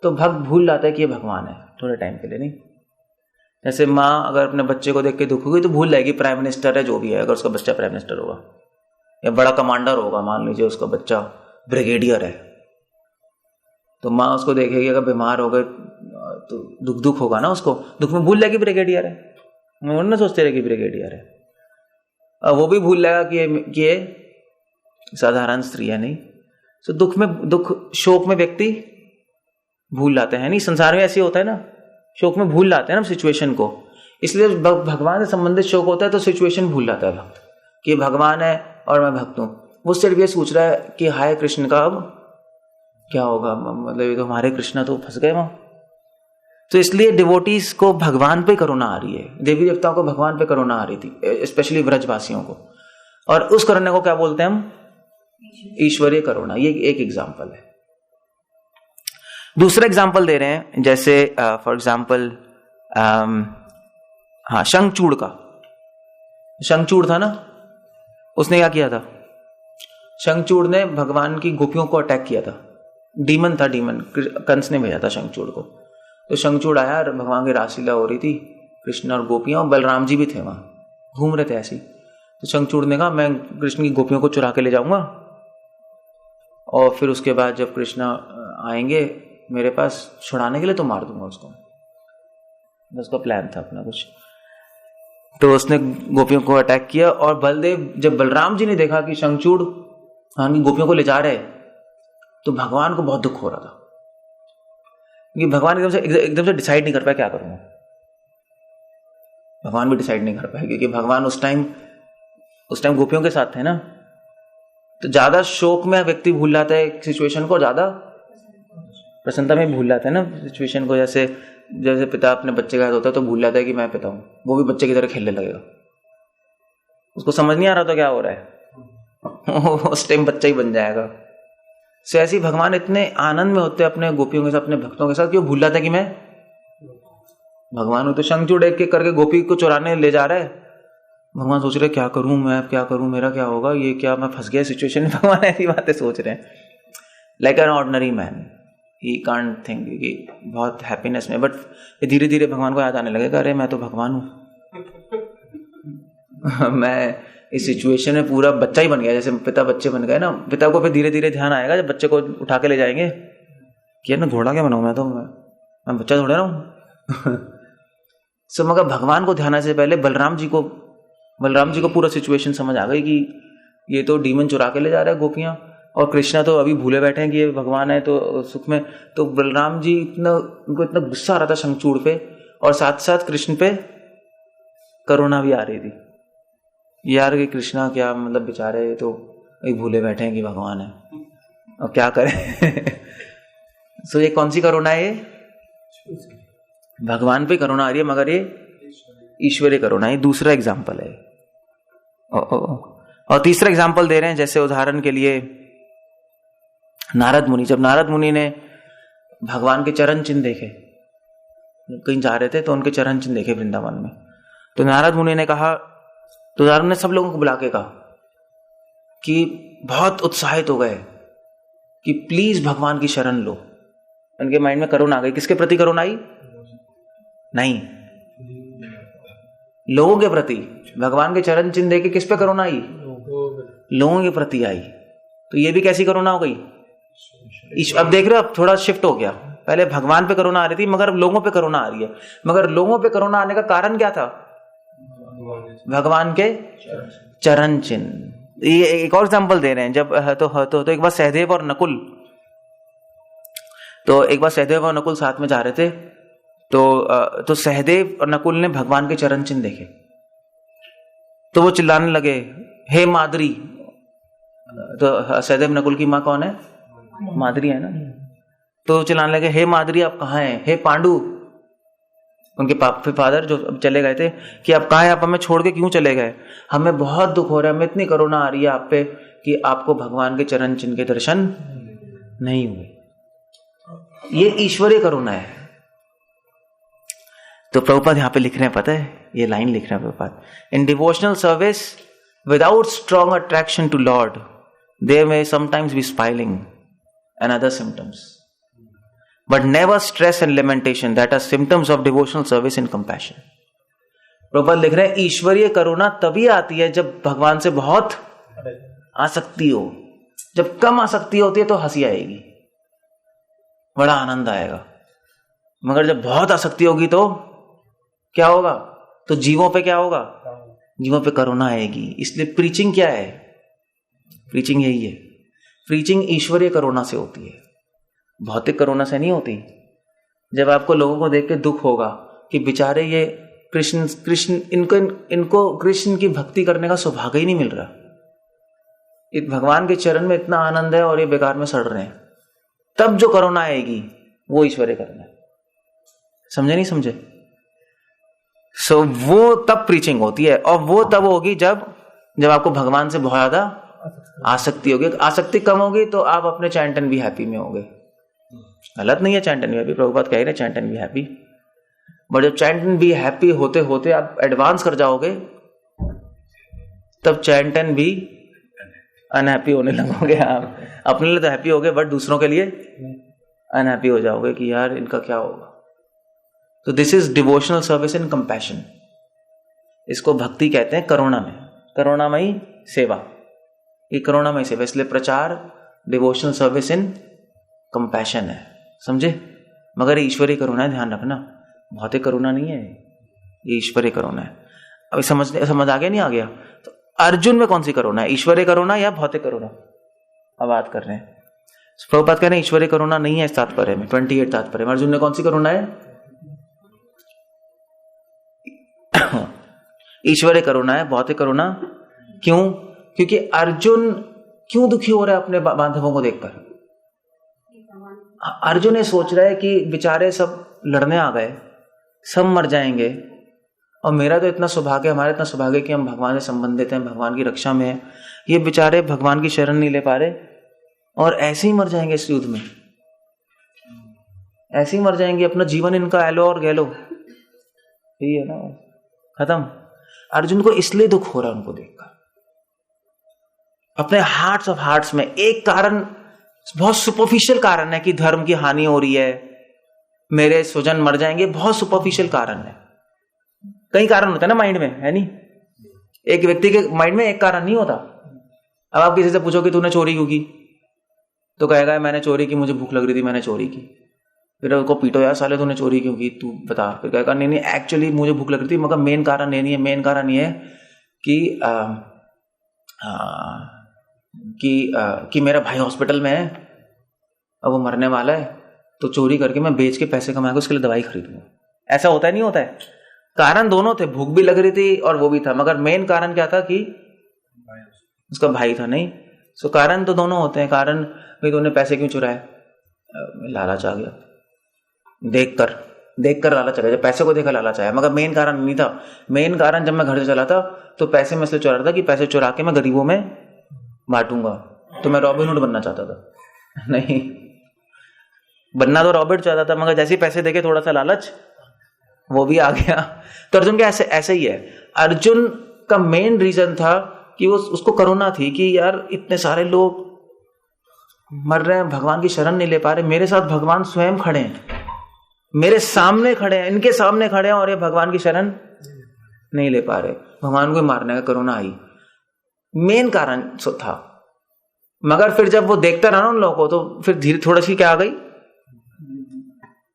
तो भक्त भूल जाता है कि ये भगवान है थोड़े टाइम के लिए। नहीं, जैसे माँ अगर अपने बच्चे को देख के दुख होगी तो भूल जाएगी प्राइम मिनिस्टर है जो भी है, अगर उसका बच्चा प्राइम मिनिस्टर होगा या बड़ा कमांडर होगा, मान लीजिए उसका बच्चा ब्रिगेडियर है, तो माँ उसको देखेगी, अगर बीमार हो गए तो दुख होगा ना, उसको दुख में भूल जाएगी ब्रिगेडियर है, वो ना सोचते रहे कि ब्रिगेडियर है। और वो भी भूल जाएगा कि ये साधारण स्त्री है। नहीं, तो दुख शोक में व्यक्ति भूल जाते हैं। नहीं, संसार में ऐसे होता है ना, शोक में भूल जाते हैं ना सिचुएशन को। इसलिए भगवान से संबंधित शोक होता है तो सिचुएशन भूल जाता है भक्त कि भगवान है और मैं भक्त हूं। वो सिर्फ ये सोच रहा है कि हाय कृष्ण का अब क्या होगा, मतलब तो हमारे कृष्ण तो फंस गए वहां। तो इसलिए डिवोटीज को भगवान पे करुणा आ रही है, देवी देवताओं को भगवान पे करुणा आ रही थी, स्पेशली ब्रजवासियों को। और उस करुणा को क्या बोलते हैं हम? ईश्वरीय करुणा। ये एक एग्जाम्पल है। दूसरा एग्जाम्पल दे रहे हैं, जैसे फॉर एग्जाम्पल शंखचूड़ का। शंखचूड़ था ना, उसने क्या किया था? शंखचूड़ ने भगवान की गोपियों को अटैक किया था। डीमन था, डीमन कंस ने भेजा था शंखचूड़ को। तो शंखचूड़ आया, भगवान की रासलीला हो रही थी, कृष्ण और गोपियां और बलराम जी भी थे वहां, घूम रहे थे ऐसे ही। तो शंखचूड़ ने कहा मैं कृष्ण की गोपियों को चुरा के ले जाऊंगा, और फिर उसके बाद जब कृष्ण आएंगे मेरे पास छुड़ाने के लिए तो मार दूंगा उसको। उसका प्लान था अपना कुछ। तो उसने गोपियों को अटैक किया, और बलदेव, जब बलराम जी ने देखा कि शंखचूड़ गोपियों को ले जा रहे, तो भगवान को बहुत दुख हो रहा था, क्योंकि भगवान एकदम से डिसाइड नहीं कर पाया क्या करूंगा। भगवान भी डिसाइड नहीं कर पाए, क्योंकि भगवान उस टाइम गोपियों के साथ थे ना। तो ज्यादा शोक में व्यक्ति भूल जाता है सिचुएशन को, ज्यादा प्रसन्नता में भूल जाता है ना सिचुएशन को। जैसे पिता अपने बच्चे का याद होता है तो भूल जाता है कि मैं पिता हूं, वो भी बच्चे की तरह खेलने लगेगा। उसको समझ नहीं आ रहा था क्या हो रहा है, उस टाइम बच्चा ही बन जाएगा। सो ऐसे भगवान इतने आनंद में होते हैं अपने गोपियों के साथ, अपने भक्तों के साथ, कि वो भूल जाता है कि मैं भगवान तो शंखचूड़ एक एक करके गोपी को चुराने ले जा रहा है। भगवान सोच रहे क्या करूं मैं, क्या करूं, मेरा क्या होगा, ये क्या मैं फंस गया सिचुएशन में। भगवान ऐसी बातें सोच रहे हैं। Like an ordinary man he can't think कि बहुत हैप्पीनेस में, बट धीरे धीरे भगवान को याद आने लगेगा, अरे मैं तो भगवान हूं। मैं इस सिचुएशन में पूरा बच्चा ही बन गया, जैसे पिता बच्चे बन गए ना। पिता को फिर धीरे धीरे ध्यान आएगा जब बच्चे को उठा के ले जाएंगे कि यार मैं घोड़ा क्या बनाऊं, मैं बच्चा थोड़ा ना हूं। सो मगर भगवान को ध्यान से पहले बलराम जी को पूरा सिचुएशन समझ आ गई कि ये तो डीमन चुरा के ले जा रहा है गोपियां, और कृष्णा तो अभी भूले बैठे हैं कि ये भगवान है तो सुख में। तो बलराम जी उनको इतना गुस्सा आ रहा था शंखचूड़ पे, और साथ साथ कृष्ण पे करुणा भी आ रही थी, यार कि कृष्णा क्या मतलब बेचारे तो एक भूले बैठे हैं कि भगवान है, अब क्या करें। सो ये कौन सी करुणा है? भगवान पे करुणा आ रही है, मगर ये ईश्वरीय करुणा। ये दूसरा एग्जाम्पल है। और तीसरा एग्जाम्पल दे रहे हैं, जैसे उदाहरण के लिए नारद मुनि। जब नारद मुनि ने भगवान के चरण चिन्ह देखे, कहीं जा रहे थे तो उनके चरण चिन्ह देखे वृंदावन में, तो नारद मुनि ने कहा, तो नारद ने सब लोगों को बुला के कहा कि बहुत उत्साहित हो गए कि प्लीज भगवान की शरण लो। उनके माइंड में करुणा आ गई। किसके प्रति करुणा आई? नहीं, लोगों के प्रति। भगवान के चरण चिन्ह देके किस पे करुणा आई? लोगों के प्रति आई। तो ये भी कैसी करुणा हो गई? अब देख रहे हो, अब थोड़ा शिफ्ट हो गया। पहले भगवान पे करुणा आ रही थी, मगर अब लोगों पे करुणा आ रही है। मगर लोगों पे करुणा आने का कारण क्या था? भगवान के चरण चिन्ह। ये एक और एग्जांपल दे रहे हैं। जब तो एक बार सहदेव और नकुल, साथ में जा रहे थे, तो सहदेव और नकुल ने भगवान के चरण चिन्ह देखे, तो वो चिल्लाने लगे, हे माद्री। तो सहदेव नकुल की माँ कौन है? माद्री है ना। तो चिल्लाने लगे, हे माद्री आप कहाँ हैं? हे पांडु, उनके फादर जो चले गए थे, कि आप कहाँ हैं, आप हमें छोड़ के क्यों चले गए? हमें बहुत दुख हो रहा है, हमें इतनी करुणा आ रही है आप पे कि आपको भगवान के चरण चिन्ह के दर्शन नहीं हुए। ये ईश्वरीय करुणा है। तो प्रभुपाद यहां पे लिख रहे हैं, पता है, ये लाइन लिख रहे हैं Prabhupada, in devotional service without strong attraction to lord there may sometimes be spoiling and other symptoms, but never stress and lamentation that are symptoms of devotional service in compassion. Prabhupada लिख रहे हैं, ईश्वरीय करुणा तभी आती है जब भगवान से बहुत आसक्ति हो। जब कम आसक्ति होती है तो हंसी आएगी, बड़ा आनंद आएगा। मगर जब बहुत आसक्ति होगी तो क्या होगा? तो जीवों पे क्या होगा? जीवों पे करुणा आएगी। इसलिए प्रीचिंग क्या है? प्रीचिंग यही है। प्रीचिंग ईश्वरीय करुणा से होती है, भौतिक करुणा से नहीं होती। जब आपको लोगों को देख के दुख होगा कि बेचारे ये कृष्ण इनको कृष्ण की भक्ति करने का सौभाग्य ही नहीं मिल रहा, भगवान के चरण में इतना आनंद है और ये बेकार में सड़ रहे हैं, तब जो करुणा आएगी वो ईश्वरीय करुणा है। समझे नहीं समझे? सो वो तब प्रीचिंग होती है, और वो तब होगी जब आपको भगवान से बहुत ज्यादा आसक्ति होगी। आसक्ति कम होगी तो आप अपने चैंट एंड बी हैप्पी में होगे। गलत नहीं है chant and be happy, Prabhupada कह रहे chant and be happy, but जब चैंट एंड बी हैप्पी होते होते आप एडवांस कर जाओगे, तब चैंट एंड बी अनहैप्पी होने लगोगे। आप अपने लिए तो हैप्पी होगे, बट दूसरों के लिए अनहैप्पी हो जाओगे कि यार इनका क्या होगा। तो this is devotional service in compassion. इसको भक्ति कहते हैं करुणा में, करुणामयी सेवा। ये करुणामयी सेवा, इसलिए प्रचार डिवोशनल सर्विस इन कंपैशन है। समझे? मगर ईश्वरीय करुणा है, ध्यान रखना, भौतिक करुणा नहीं है, ये ईश्वरीय करुणा है। अभी समझ आ गया? नहीं आ गया? तो अर्जुन में कौन सी करुणा है? ईश्वरीय करुणा या भौतिक करुणा? अब बात कर रहे हैं। प्रभुपाद कह रहे हैं ईश्वरीय करुणा नहीं है इस तात्पर्य में, 28 तात्पर्य में। अर्जुन ने कौन सी करुणा है? ईश्वरीय करुणा है, भौतिक करुणा क्यों? क्योंकि अर्जुन क्यों दुखी हो रहा है अपने बांधवों को देखकर? अर्जुन ये सोच रहा है कि बेचारे सब लड़ने आ गए, सब मर जाएंगे, और मेरा तो इतना सौभाग्य, हमारा इतना सौभाग्य कि हम भगवान से संबंधित हैं, भगवान की रक्षा में है। ये बेचारे भगवान की शरण नहीं ले पा रहे और ऐसे ही मर जाएंगे इस युद्ध में, ऐसे ही मर जाएंगे, अपना जीवन इनका एलो और गैलो। यही है ना, खत्म। अर्जुन को इसलिए दुख हो रहा है उनको देखकर, अपने हार्ट्स ऑफ हार्ट्स में एक कारण, बहुत सुपरफिशियल कारण है कि धर्म की हानि हो रही है, मेरे स्वजन मर जाएंगे, बहुत सुपरफिशियल कारण है। कई कारण होते हैं ना माइंड में, है नहीं? एक व्यक्ति के माइंड में एक कारण नहीं होता। अब आप किसी से पूछो कि तूने चोरी क्यों की, तो कहेगा मैंने चोरी की, मुझे भूख लग रही थी, मैंने चोरी की। फिर उसको पीटो, यार साले तूने चोरी क्यों की, तू बता। फिर कहेगा नहीं नहीं एक्चुअली मुझे भूख लग रही थी, मगर मेन कारण ये नहीं है, मेन कारण ये है कि मेरा भाई हॉस्पिटल में है, अब वो मरने वाला है, तो चोरी करके मैं बेच के पैसे कमाएगा, उसके लिए दवाई खरीदूंगा। ऐसा होता है नहीं होता है? कारण दोनों थे, भूख भी लग रही थी और वो भी था, मगर मेन कारण क्या था कि उसका भाई था। नहीं, सो कारण तो दोनों होते हैं। कारण भाई तूने पैसे क्यों चुराए, लालच आ गया, देखकर लालच आ गया, जब पैसे को देखा लालच आया, मगर मेन कारण नहीं था। मेन कारण जब मैं घर से चला था तो पैसे में से चुरा रहा था कि पैसे चुरा के मैं गरीबों में बांटूंगा, तो मैं रॉबिन हुड बनना चाहता था। नहीं, बनना तो रॉबिन चाहता था, मगर जैसे पैसे देखे थोड़ा सा लालच वो भी आ गया। तो अर्जुन का ऐसे ही है। अर्जुन का मेन रीजन था कि वो उसको करुणा थी कि यार इतने सारे लोग मर रहे हैं, भगवान की शरण नहीं ले पा रहे, मेरे साथ भगवान स्वयं खड़े हैं, मेरे सामने खड़े हैं, इनके सामने खड़े हैं और ये भगवान की शरण नहीं ले पा रहे, भगवान को मारने का करुणा आई, मेन कारण था। मगर फिर जब वो देखता रहा ना उन लोगों को, तो फिर धीरे थोड़ी सी क्या आ गई,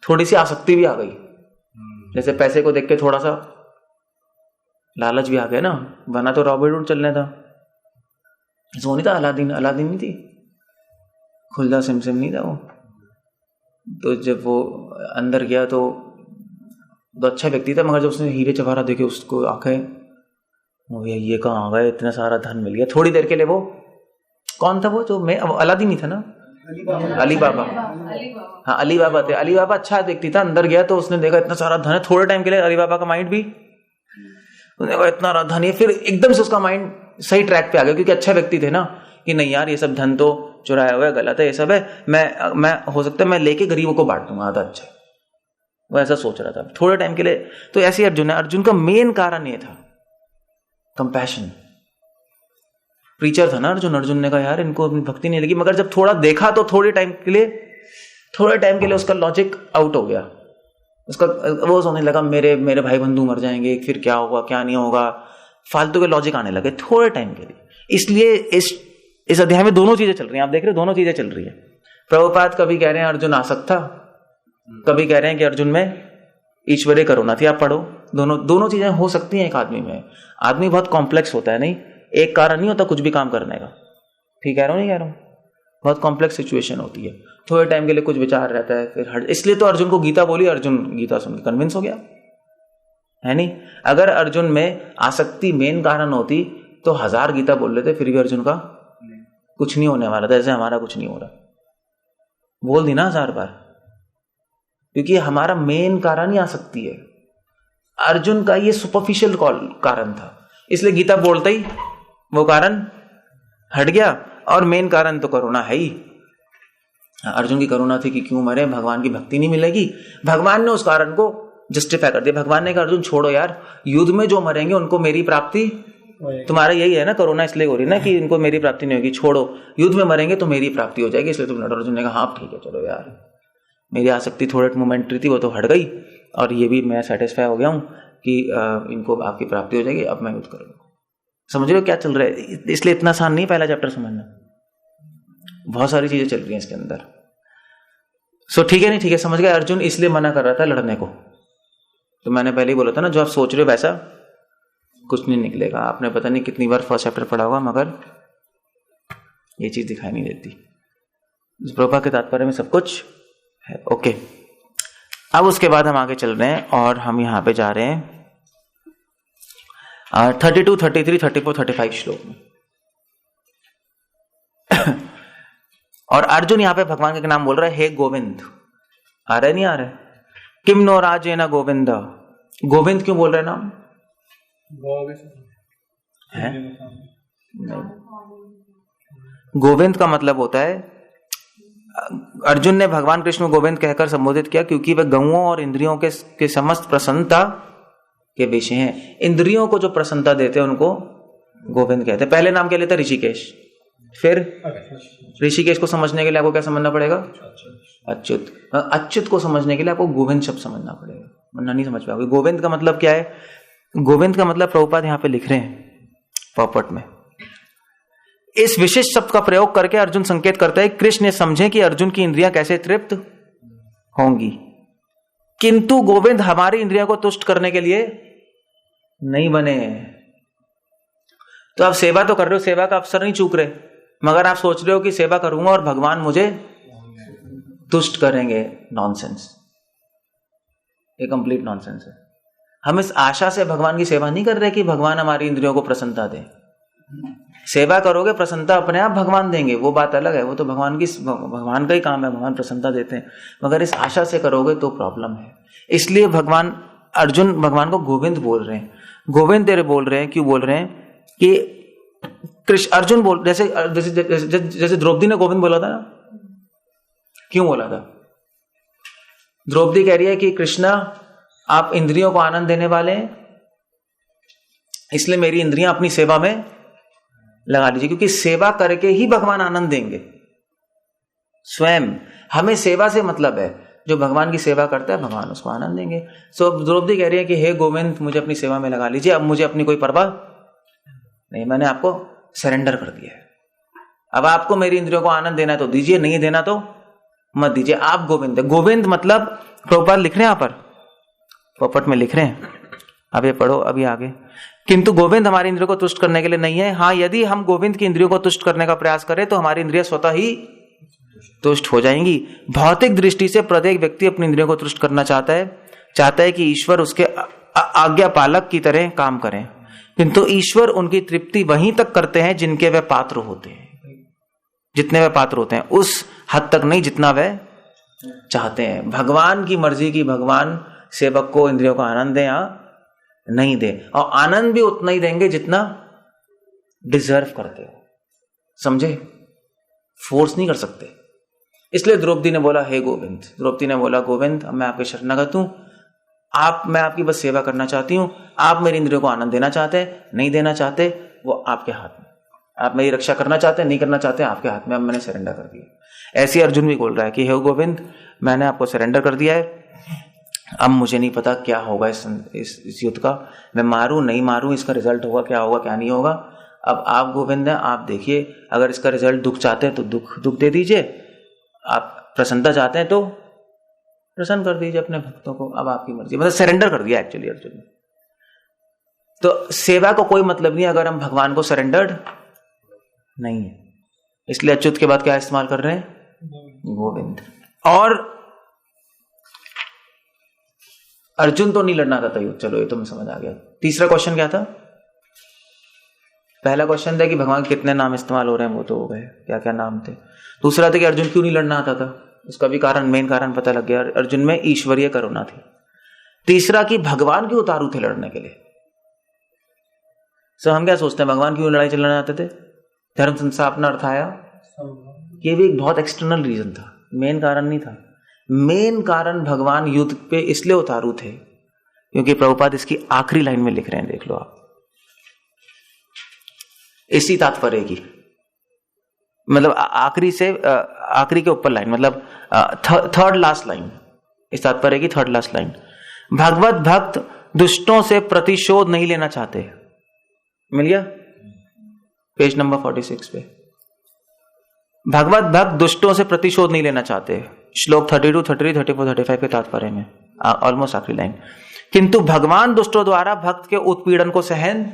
थोड़ी सी आसक्ति भी आ गई। जैसे पैसे को देख के थोड़ा सा लालच भी आ गया ना, वरना तो रॉबिन हुड चलने था। वो नहीं था अलादीन नहीं थी, खुलदा सिमसिम नहीं था वो। तो जब वो अंदर गया तो अच्छा व्यक्ति था, मगर जब उसने हीरे जवाहरात देखे उसको आंखें, भैया ये कहाँ आ गए, इतना सारा धन मिल गया। थोड़ी देर के लिए वो कौन था वो, जो मैं अलादीन ही था ना, अली बाबा। हाँ अली बाबा थे। अली बाबा अच्छा व्यक्ति था, अंदर गया तो उसने देखा इतना सारा धन है, थोड़े टाइम के लिए अली बाबा का माइंड भी, उसने कहा इतना सारा धन है, फिर एकदम से उसका माइंड सही ट्रैक पे आ गया, क्योंकि अच्छा व्यक्ति थे ना, कि नहीं यार ये सब धन तो चुराया हुआ है, गलत है, ये सब है, मैं हो सकता है मैं लेके गरीबों को बांट दूंगा, आधा अच्छा। वो ऐसा सोच रहा था थोड़े टाइम के लिए। तो ऐसे अर्जुन है, अर्जुन का मेन कारण ये था कंपैशन। प्रीचर था ना अर्जुन ने कहा यार इनको अपनी भक्ति नहीं लगी, मगर जब थोड़ा देखा तो थोड़े टाइम के लिए उसका लॉजिक आउट हो गया। उसका वो सोचने लगा मेरे भाई बंधु मर जाएंगे, फिर क्या होगा क्या नहीं होगा, फालतू के लॉजिक आने लगे थोड़े टाइम के लिए। इसलिए इस अध्याय में दोनों चीजें चल रही हैं, आप देख रहे हो दोनों चीजें चल रही है। प्रभुपाद कभी कह रहे हैं अर्जुन आसक्त था, कभी कह रहे हैं कि अर्जुन में ईश्वरीय करुणा थी। आप पढ़ो, दोनों चीजें हो सकती हैं एक आदमी में। आदमी बहुत कॉम्प्लेक्स होता है, नहीं एक कारण नहीं होता कुछ भी काम करने का। ठीक कह रहा हूं नहीं कह रहा हूं? बहुत कॉम्प्लेक्स सिचुएशन होती है, थोड़े टाइम के लिए कुछ विचार रहता है, फिर इसलिए तो अर्जुन को गीता बोली, अर्जुन गीता सुन के कन्विंस हो गया, है नहीं? अगर अर्जुन में आसक्ति मेन कारण होती तो 1000 गीता बोल लेते, फिर भी अर्जुन का कुछ नहीं होने वाला था, जैसे हमारा कुछ नहीं हो रहा। बोल दी ना 1000 बार, क्योंकि हमारा मेन कारण ही आसक्ति है। अर्जुन का ये सुपरफिशियल कारण था, इसलिए गीता बोलते ही वो कारण हट गया, और मेन कारण तो करुणा है ही। अर्जुन की करुणा थी कि क्यों मरे, भगवान की भक्ति नहीं मिलेगी। भगवान ने उस कारण को जस्टिफाई कर दिया। भगवान ने कहा अर्जुन छोड़ो यार, युद्ध में जो मरेंगे उनको मेरी प्राप्ति, तुम्हारा यही है ना करुणा इसलिए हो रही ना कि इनको मेरी प्राप्ति नहीं होगी, छोड़ो, युद्ध में मरेंगे तो मेरी प्राप्ति हो जाएगी, इसलिए तुम लड़ो। अर्जुन ने कहा हाँ ठीक है चलो यार, मेरी आसक्ति थोड़े मोमेंटरी थी वो तो हट गई, और ये भी मैं सेटिस्फाई हो गया हूँ कि इनको आपकी प्राप्ति हो जाएगी, अब मैं युद्ध करूंगा। समझ रहे हो क्या चल रहा है? इसलिए इतना आसान नहीं पहला चैप्टर समझना, बहुत सारी चीजें चल रही हैं इसके अंदर। सो ठीक है, नहीं ठीक है, समझ गए। अर्जुन इसलिए मना कर रहा था लड़ने को। तो मैंने पहले ही बोला था ना, जो आप सोच रहे हो वैसा कुछ नहीं निकलेगा। आपने पता नहीं कितनी बार फर्स्ट चैप्टर पढ़ा होगा, मगर ये चीज दिखाई नहीं देती। इस प्रभुपाद के तात्पर्य में सब कुछ है। ओके, अब उसके बाद हम आगे चल रहे हैं, और हम यहां पे जा रहे हैं 32, 33, 34, 35 श्लोक में। और अर्जुन यहां पे भगवान के नाम बोल रहा है, हे गोविंद। आ रहा है नहीं आ रहा है? किम नो राजे न गोविंद। गोविंद क्यों बोल रहे नाम है? गोविंद का मतलब होता है, अर्जुन ने भगवान कृष्ण को गोविंद कहकर संबोधित किया क्योंकि वह गौओं और इंद्रियों के समस्त प्रसन्नता के विषय हैं। इंद्रियों को जो प्रसन्नता देते हैं उनको गोविंद कहते हैं। पहले नाम क्या लेता है? ऋषिकेश। फिर ऋषिकेश को समझने के लिए आपको क्या समझना पड़ेगा? अच्युत। अच्युत को समझने के लिए आपको गोविंद शब्द समझना पड़ेगा, वरना नहीं समझ पाओगे। गोविंद का मतलब क्या है? गोविंद का मतलब प्रभुपाद यहां पे लिख रहे हैं पॉपट में। इस विशिष्ट शब्द का प्रयोग करके अर्जुन संकेत करता है कृष्ण ने समझे कि अर्जुन की इंद्रियां कैसे तृप्त होंगी, किंतु गोविंद हमारी इंद्रियों को तुष्ट करने के लिए नहीं बने। तो आप सेवा तो कर रहे हो, सेवा का अवसर नहीं चूक रहे, मगर आप सोच रहे हो कि सेवा करूंगा और भगवान मुझे तुष्ट करेंगे। नॉनसेंस, ये कंप्लीट नॉनसेंस है। हम इस आशा से भगवान की सेवा नहीं कर रहे कि भगवान हमारी इंद्रियों को प्रसन्नता दे। सेवा करोगे, प्रसन्नता अपने आप भगवान देंगे, वो बात अलग है, वो तो भगवान का ही काम है, भगवान प्रसन्नता देते हैं। मगर इस आशा से करोगे तो प्रॉब्लम है। इसलिए अर्जुन भगवान को गोविंद बोल रहे हैं। गोविंद तेरे बोल रहे हैं, क्यों बोल रहे हैं कि कृष्ण अर्जुन बोल, जैसे द्रौपदी ने गोविंद बोला था ना, क्यों बोला था? द्रौपदी कह रही है कि कृष्णा आप इंद्रियों को आनंद देने वाले हैं, इसलिए मेरी इंद्रियां अपनी सेवा में लगा लीजिए, क्योंकि सेवा करके ही भगवान आनंद देंगे। स्वयं हमें सेवा से मतलब है, जो भगवान की सेवा करता है भगवान उसको आनंद देंगे। सो द्रौपदी कह रही है कि हे गोविंद मुझे अपनी सेवा में लगा लीजिए, अब मुझे अपनी कोई परवाह नहीं, मैंने आपको सरेंडर कर दिया है। अब आपको मेरी इंद्रियों को आनंद देना है तो दीजिए, नहीं देना तो मत दीजिए। आप गोविंद है। गोविंद मतलब प्रभुपाद लिख रहे हैं, यहाँ पर पोपट में लिख रहे हैं, अब ये पढ़ो अभी आगे। किंतु गोविंद हमारी इंद्रियों को तुष्ट करने के लिए नहीं है। हाँ, यदि हम गोविंद की इंद्रियों को तुष्ट करने का प्रयास करें तो हमारी इंद्रियां स्वतः ही तुष्ट हो जाएंगी। भौतिक दृष्टि से प्रत्येक व्यक्ति अपनी इंद्रियों को तुष्ट करना चाहता है कि ईश्वर उसके आज्ञा पालक की तरह काम करें, किंतु ईश्वर उनकी तृप्ति वहीं तक करते हैं जिनके वे पात्र होते हैं, जितने वे पात्र होते हैं, उस हद तक नहीं जितना वे चाहते हैं। भगवान की मर्जी की भगवान सेवक को इंद्रियों का आनंद दे या नहीं दे, और आनंद भी उतना ही देंगे जितना डिजर्व करते हो, समझे? फोर्स नहीं कर सकते। इसलिए द्रौपदी ने बोला हे गोविंद, द्रौपदी ने बोला गोविंद मैं आपके शरणागत हूं, मैं आपकी बस सेवा करना चाहती हूं, आप मेरी इंद्रियों को आनंद देना चाहते हैं, नहीं देना चाहते, वो आपके हाथ में। आप मेरी रक्षा करना चाहते हैं, नहीं करना चाहते, आपके हाथ में, अब मैंने सरेंडर कर दिया। ऐसे अर्जुन भी बोल रहा है कि हे गोविंद मैंने आपको सरेंडर कर दिया है, अब मुझे नहीं पता क्या होगा इस युद्ध का, मैं मारूं नहीं मारूं, इसका रिजल्ट होगा क्या होगा क्या नहीं होगा, अब आप गोविंद हैं, आप देखिए। अगर इसका रिजल्ट दुख चाहते हैं तो दुख दे दीजिए, आप प्रसन्नता चाहते हैं तो प्रसन्न कर दीजिए अपने भक्तों को, अब आपकी मर्जी। मतलब सरेंडर कर दिया एक्चुअली अर्जुन ने। तो सेवा को कोई मतलब नहीं अगर हम भगवान को सरेंडर्ड नहीं है। इसलिए अच्युत के बाद क्या इस्तेमाल कर रहे हैं? गोविंद। और अर्जुन तो नहीं लड़ना था युद्ध, चलो ये तो मैं समझ आ गया। तीसरा क्वेश्चन क्या था? पहला क्वेश्चन था कि भगवान के कितने नाम इस्तेमाल हो रहे हैं, वो तो हो गए, क्या क्या नाम थे। दूसरा था कि अर्जुन क्यों नहीं लड़ना आता था, उसका भी मेन कारण पता लग गया, अर्जुन में ईश्वरीय करुणा थी। तीसरा कि भगवान क्यों उतारू थे लड़ने के लिए। हम क्या सोचते हैं भगवान क्यों लड़ाई चलना आते थे? धर्म संस्थापना अर्थाया, ये भी एक बहुत एक्सटर्नल रीजन था, मेन कारण नहीं था। मेन कारण भगवान युद्ध पे इसलिए उतारू थे क्योंकि प्रभुपाद इसकी आखिरी लाइन में लिख रहे हैं, देख लो आप, इसी तात्पर्य की, मतलब आखिरी के ऊपर लाइन, मतलब थर्ड लास्ट लाइन, इस तात्पर्य की थर्ड लास्ट लाइन। भगवत भक्त दुष्टों से प्रतिशोध नहीं लेना चाहते। मिल गया पेज नंबर 46 पे। भगवत भक्त दुष्टों से प्रतिशोध नहीं लेना चाहते, श्लोक 32, 33, 34, 35 के तात्पर्य में, ऑलमोस्ट आखिरी लाइन। किंतु भगवान दुष्टों द्वारा भक्त के उत्पीड़न को सहन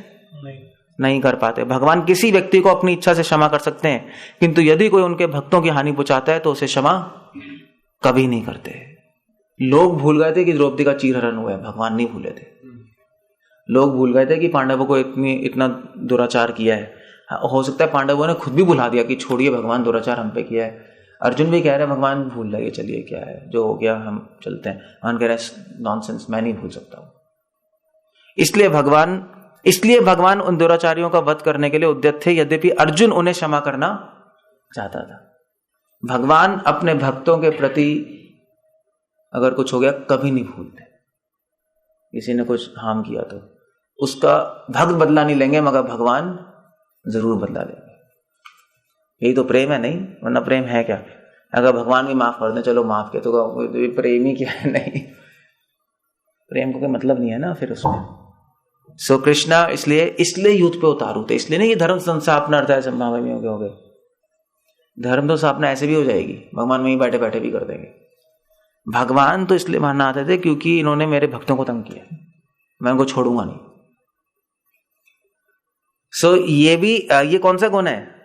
नहीं कर पाते। भगवान किसी व्यक्ति को अपनी इच्छा से क्षमा कर सकते हैं, किंतु यदि कोई उनके भक्तों की हानि पहुंचाता है तो उसे क्षमा कभी नहीं करते। लोग भूल गए थे कि द्रौपदी का चीरहरण हुआ है, भगवान नहीं भूले थे। लोग भूल गए थे कि पांडवों को इतना दुराचार किया है। हो सकता है पांडवों ने खुद भी भुला दिया कि छोड़िए भगवान, दुराचार हम पे किया है। अर्जुन भी कह रहे हैं भगवान भूल जाइए, चलिए क्या है, जो हो गया हम चलते हैं। भगवान कह रहे हैं नॉनसेंस, मैं नहीं भूल सकता हूं। इसलिए भगवान उन दुराचारियों का वध करने के लिए उद्यत थे, यद्यपि अर्जुन उन्हें क्षमा करना चाहता था। भगवान अपने भक्तों के प्रति अगर कुछ हो गया कभी नहीं भूलते, किसी ने कुछ हार्म किया तो उसका भक्त बदला नहीं लेंगे, मगर भगवान जरूर बदला लेंगे। यही तो प्रेम है, नहीं? वरना प्रेम है क्या? अगर भगवान भी माफ कर दें, चलो माफ किया, तो प्रेम ही क्या है? नहीं, प्रेम को कोई मतलब नहीं है ना फिर उसमें। सो कृष्णा इसलिए युद्ध पे उतारू थे, इसलिए नहीं ये धर्म संस्थापना अर्थ है संभाव में हो गए। धर्म तो स्थापना ऐसे भी हो जाएगी, भगवान वहीं बैठे बैठे भी कर देंगे। भगवान तो इसलिए मानना आते थे क्योंकि इन्होंने मेरे भक्तों को तंग किया, मैं उनको छोड़ूंगा नहीं। सो ये कौन सा गुण है?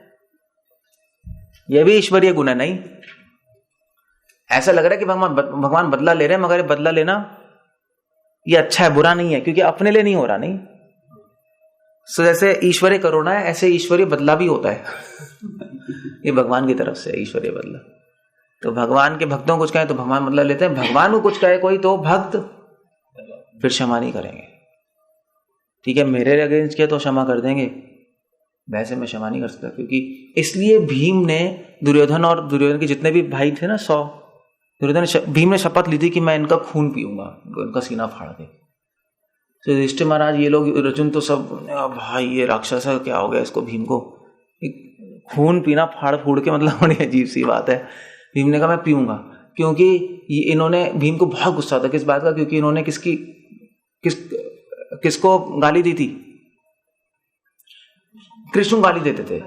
ये भी ईश्वरीय गुण है, नहीं? ऐसा लग रहा है कि भगवान बदला ले रहे हैं, मगर ये बदला लेना ये अच्छा है, बुरा नहीं है, क्योंकि अपने लिए नहीं हो रहा, नहीं? सो जैसे ईश्वरीय करुणा है, ऐसे ईश्वरीय बदला भी होता है। ये भगवान की तरफ से ईश्वरीय बदला। तो भगवान के भक्तों को कुछ कहे तो भगवान बदला लेते हैं, भगवान को कुछ कहे कोई तो भक्त फिर क्षमा नहीं करेंगे। ठीक है, मेरे अगेंस्ट किया तो क्षमा कर देंगे, वैसे मैं क्षमा नहीं कर सकता। क्योंकि इसलिए भीम ने दुर्योधन के जितने भी भाई थे ना 100, भीम ने शपथ ली थी कि मैं इनका खून पीऊंगा, उनका सीना फाड़ के। तो युधिष्ठिर महाराज, ये लोग अर्जुन तो सब भाई ये राक्षस है, क्या हो गया इसको, भीम को खून पीना फाड़ फूड़ के, मतलब बड़ी अजीब सी बात है। भीम ने कहा मैं पीऊंगा, क्योंकि इन्होंने, भीम को बहुत गुस्सा था किस बात का, क्योंकि इन्होंने किसको गाली दी थी? कृष्ण गाली देते थे,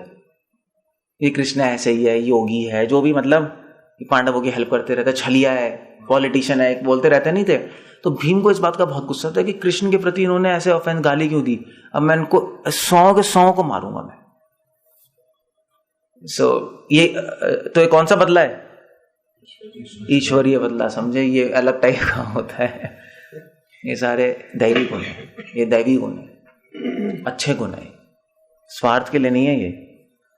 ये कृष्ण ऐसे ही है, योगी है, जो भी मतलब पांडवों की हेल्प करते रहता है, छलिया है, पॉलिटिशियन है, बोलते रहते नहीं थे। तो भीम को इस बात का बहुत गुस्सा था कि कृष्ण के प्रति इन्होंने ऐसे ऑफेंस गाली क्यों दी, अब मैं इनको 100 के 100 को मारूंगा मैं। ये कौन सा बदला है? ईश्वरीय बदला, समझे? ये अलग टाइप का होता है। ये सारे दैवी गुण है, ये दैवी गुण है, अच्छे गुण है, स्वार्थ के लिए नहीं है, ये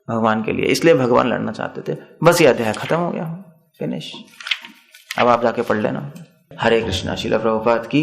भगवान के लिए। इसलिए भगवान लड़ना चाहते थे। बस ये अध्याय खत्म हो गया, फिनिश। अब आप जाके पढ़ लेना। हरे कृष्णा। श्रील प्रभुपाद की